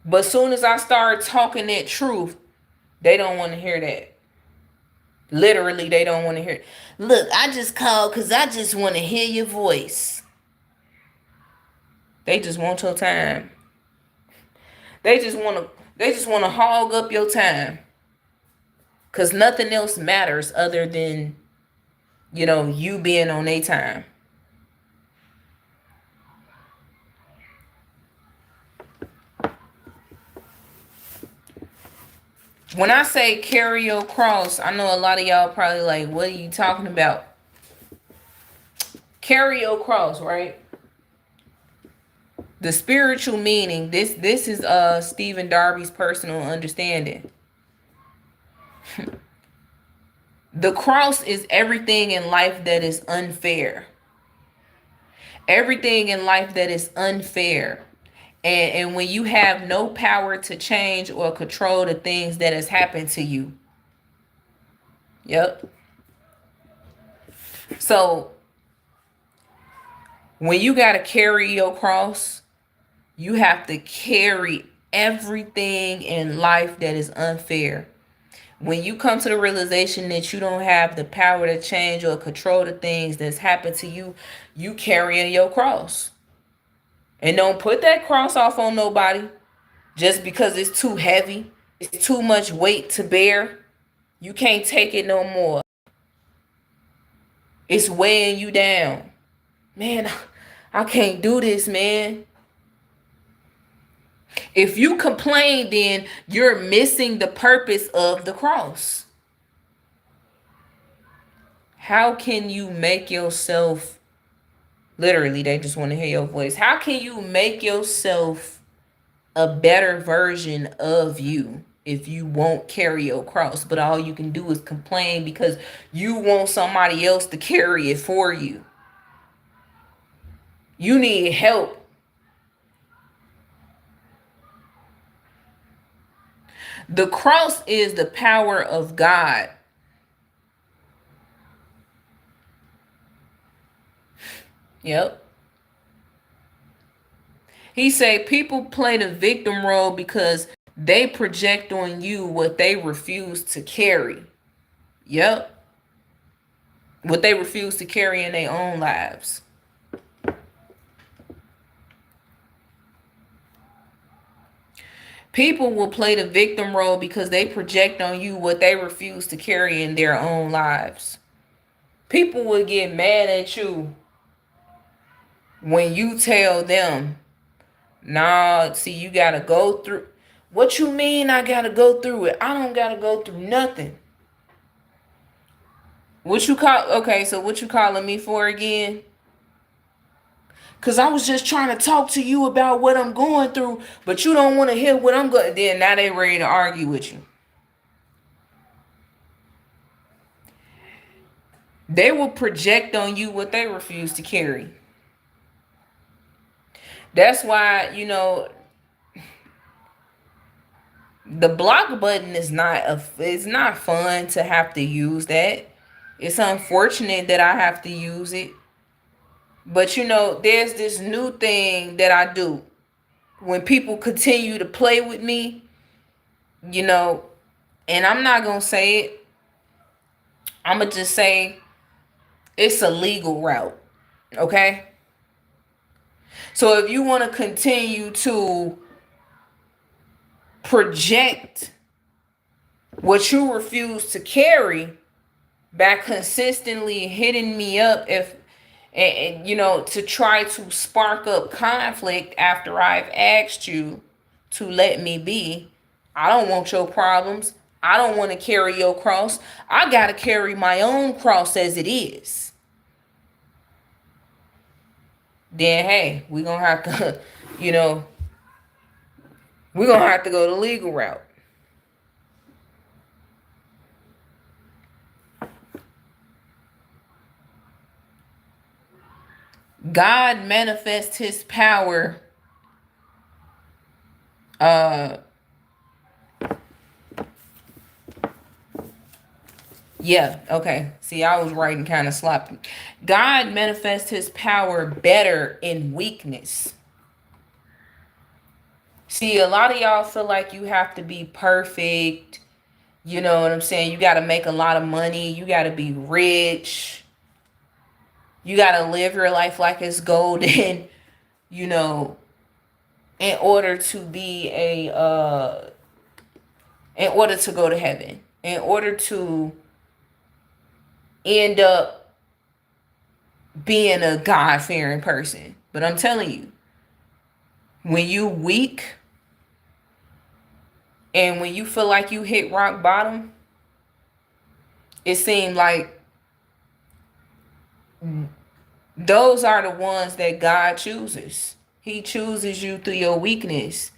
But soon as I start talking that truth, they don't want to hear that. Literally, they don't want to hear it. Look, I just called because I just want to hear your voice. They just want your time. They just want to hog up your time. Because nothing else matters other than, you being on their time. When I say carry your cross, I know a lot of y'all probably like, what are you talking about? Carry your cross, right? The spiritual meaning, this is Stephen Darby's personal understanding. The cross is everything in life that is unfair. Everything in life that is unfair. And when you have no power to change or control the things that has happened to you. Yep. So when you got to carry your cross, you have to carry everything in life that is unfair. When you come to the realization that you don't have the power to change or control the things that's happened to you, you carrying your cross. And don't put that cross off on nobody just because it's too heavy. It's too much weight to bear. You can't take it no more. It's weighing you down. Man, I can't do this, man. If you complain, then you're missing the purpose of the cross. How can you make yourself, literally, they just want to hear your voice. How can you make yourself a better version of you if you won't carry your cross? But all you can do is complain because you want somebody else to carry it for you. You need help. The cross is the power of God. Yep. He said people play the victim role because they project on you what they refuse to carry. Yep. What they refuse to carry in their own lives. People will play the victim role because they project on you what they refuse to carry in their own lives. People will get mad at you when you tell them, nah, see, you gotta go through. What you mean I gotta go through it? I don't gotta go through nothing. What you call, okay, so what you calling me for again? Cause I was just trying to talk to you about what I'm going through, but you don't want to hear what I'm going. Then now they ready to argue with you. They will project on you what they refuse to carry. That's why, the block button is it's not fun to have to use that. It's unfortunate that I have to use it. But there's this new thing that I do. When people continue to play with me, and I'm not going to say it. I'm going to just say it's a legal route. Okay? So if you want to continue to project what you refuse to carry by consistently hitting me up and to try to spark up conflict after I've asked you to let me be, I don't want your problems. I don't want to carry your cross. I got to carry my own cross as it is. Then, hey, we're going to have to, we're going to have to go the legal route. God manifests his power. Yeah, okay. See, I was writing kind of sloppy. God manifests his power better in weakness. See, a lot of y'all feel like you have to be perfect. You know what I'm saying? You got to make a lot of money. You got to be rich. You got to live your life like it's golden, in order to be in order to go to heaven, in order to end up being a God-fearing person. But I'm telling you, when you weak and when you feel like you hit rock bottom, it seems like those are the ones that God chooses. He chooses you through your weakness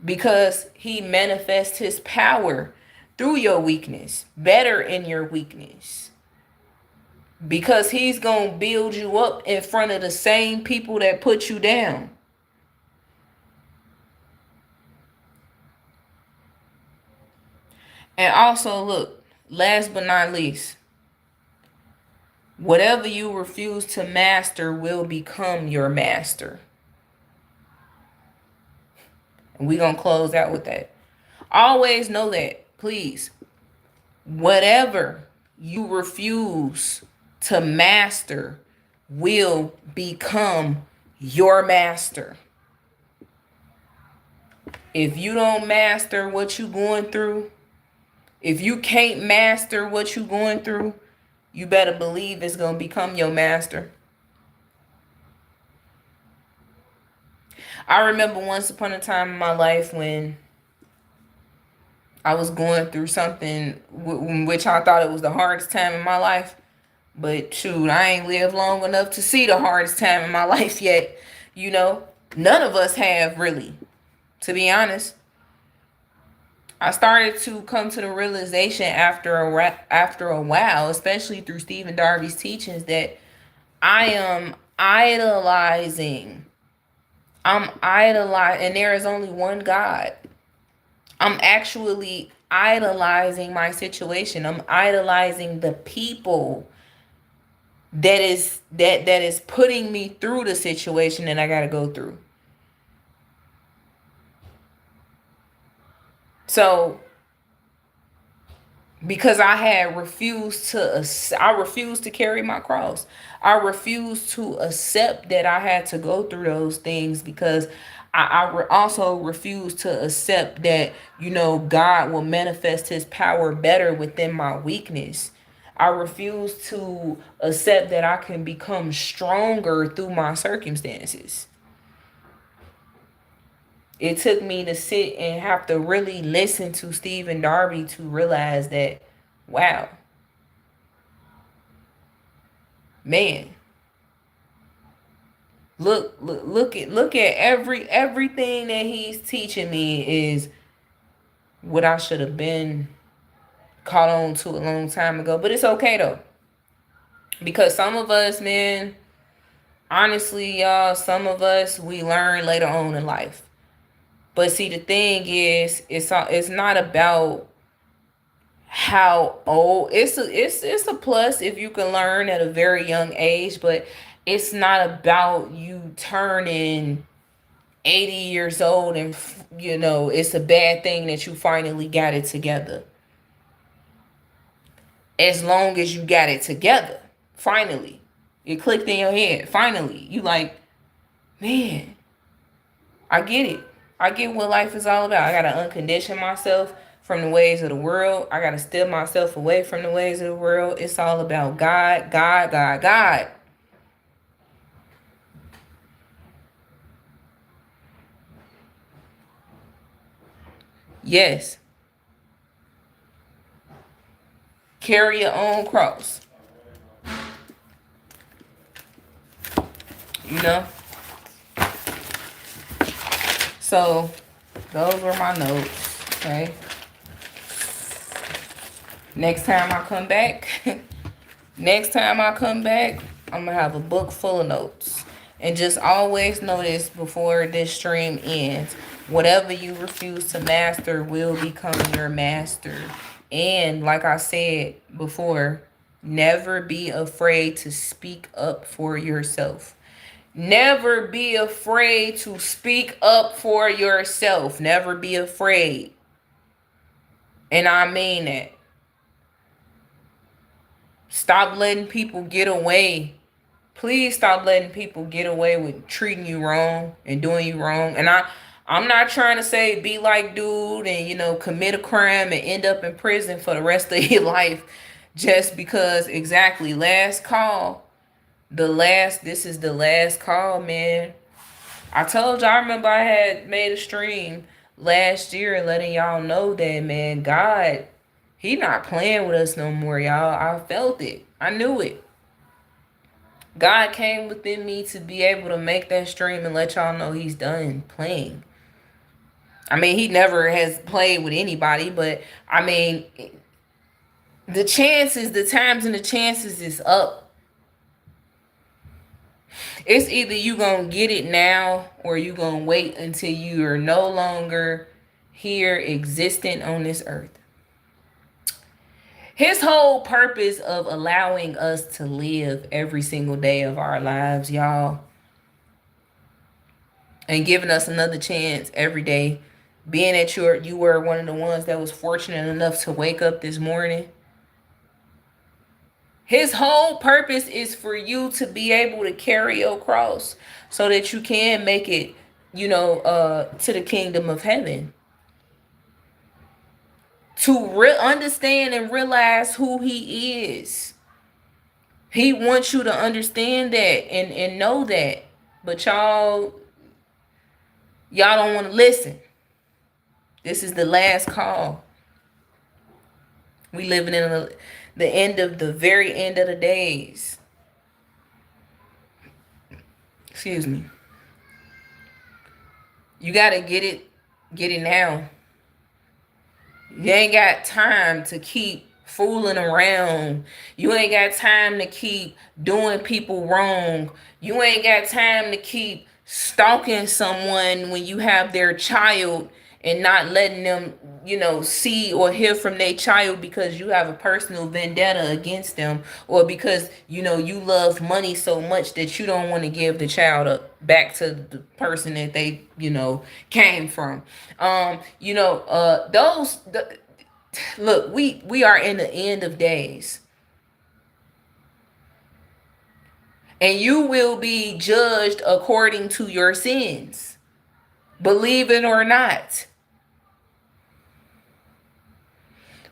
because he manifests his power through your weakness, better in your weakness. Because he's going to build you up in front of the same people that put you down. And also, look, last but not least, whatever you refuse to master will become your master. And we're going to close out with that. Always know that, please. Whatever you refuse to master will become your master. If you don't master what you're going through, if you can't master what you're going through, you better believe it's going to become your master. I remember once upon a time in my life when I was going through something which I thought it was the hardest time in my life. But shoot, I ain't lived long enough to see the hardest time in my life yet. You know, none of us have really, to be honest. I started to come to the realization after a while, especially through Stephen Darby's teachings, that I am idolizing. I'm idolizing, and there is only one God. I'm actually idolizing my situation. I'm idolizing the people that is putting me through the situation that I got to go through. So because I refused to carry my cross. I refused to accept that I had to go through those things, because also refused to accept that, God will manifest his power better within my weakness. I refuse to accept that I can become stronger through my circumstances. It took me to sit and have to really listen to Stephen Darby to realize that, wow, man, look at everything that he's teaching me is what I should have been caught on to a long time ago. But it's okay though, because some of us, man, honestly, y'all, some of us, we learn later on in life. But see, the thing is, it's not about how old. It's a plus if you can learn at a very young age, but it's not about you turning 80 years old and it's a bad thing that you finally got it together. As long as you got it together, finally, it clicked in your head. Finally, you like, man, I get it. I get what life is all about. I gotta uncondition myself from the ways of the world. I gotta steal myself away from the ways of the world. It's all about God, God, God, God. Yes. Carry your own cross. You know? So, those were my notes. Okay. Next time I come back, I'm going to have a book full of notes. And just always know this before this stream ends. Whatever you refuse to master will become your master. And like I said before, never be afraid to speak up for yourself. Never be afraid to speak up for yourself. Never be afraid. And I mean that. Stop letting people get away. Please stop letting people get away with treating you wrong and doing you wrong. And I'm not trying to say be like dude and commit a crime and end up in prison for the rest of your life just because. Exactly. Last call. This is the last call, man. I told y'all, I remember I had made a stream last year letting y'all know that, man, God, he not playing with us no more, y'all. I felt it. I knew it. God came within me to be able to make that stream and let y'all know he's done playing. I mean, he never has played with anybody, but I mean, the times and the chances is up. It's either you gonna get it now or you gonna wait until you are no longer here existing on this earth. His whole purpose of allowing us to live every single day of our lives, y'all, and giving us another chance every day, being that you were one of the ones that was fortunate enough to wake up this morning. His whole purpose is for you to be able to carry your cross so that you can make it, to the kingdom of heaven. To understand and realize who he is. He wants you to understand that and know that. But y'all don't want to listen. This is the last call. The very end of the days. Excuse me. You gotta get it now. You ain't got time to keep fooling around. You ain't got time to keep doing people wrong. You ain't got time to keep stalking someone when you have their child and not letting them, see or hear from their child because you have a personal vendetta against them, or because you love money so much that you don't want to give the child back to the person that they came from. Look, we are in the end of days, and you will be judged according to your sins, believe it or not.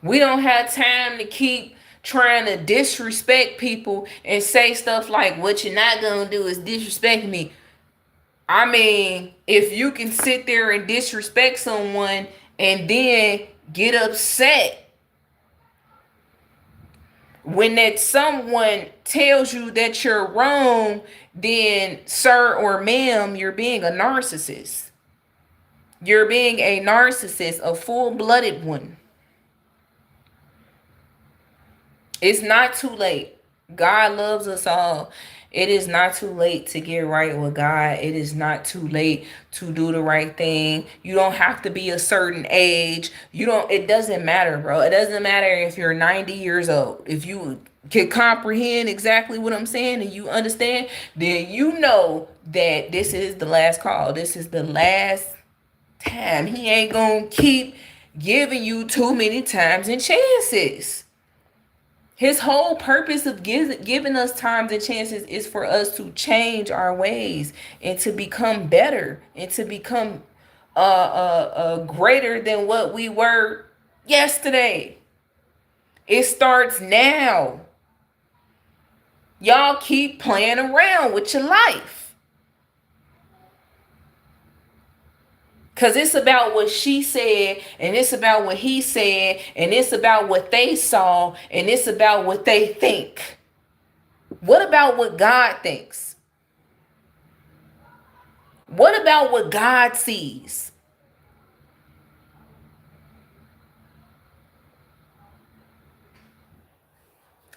We don't have time to keep trying to disrespect people and say stuff like, what you're not gonna do is disrespect me. I mean, if you can sit there and disrespect someone and then get upset when that someone tells you that you're wrong, then sir or ma'am, you're being a narcissist. You're being a narcissist, a full-blooded one. It's not too late. God loves us all. It is not too late to get right with God. It is not too late to do the right thing. You don't have to be a certain age. It doesn't matter, bro. It doesn't matter if you're 90 years old. If you can comprehend exactly what I'm saying and you understand, then you know that this is the last call. This is the last time. He ain't gonna keep giving you too many times and chances. His whole purpose of giving us times and chances is for us to change our ways and to become better and to become greater than what we were yesterday. It starts now. Y'all keep playing around with your life. Because it's about what she said, and it's about what he said, and it's about what they saw, and it's about what they think. What about what God thinks? What about what God sees?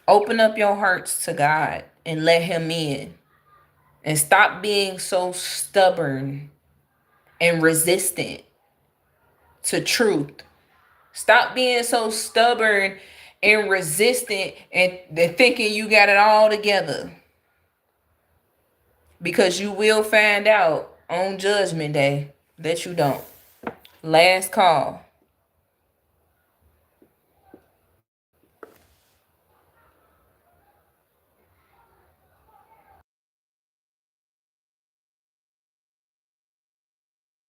Open up your hearts to God and let him in. And stop being so stubborn and resistant to truth. Stop being so stubborn and resistant and thinking you got it all together. Because you will find out on Judgment Day that you don't. Last call.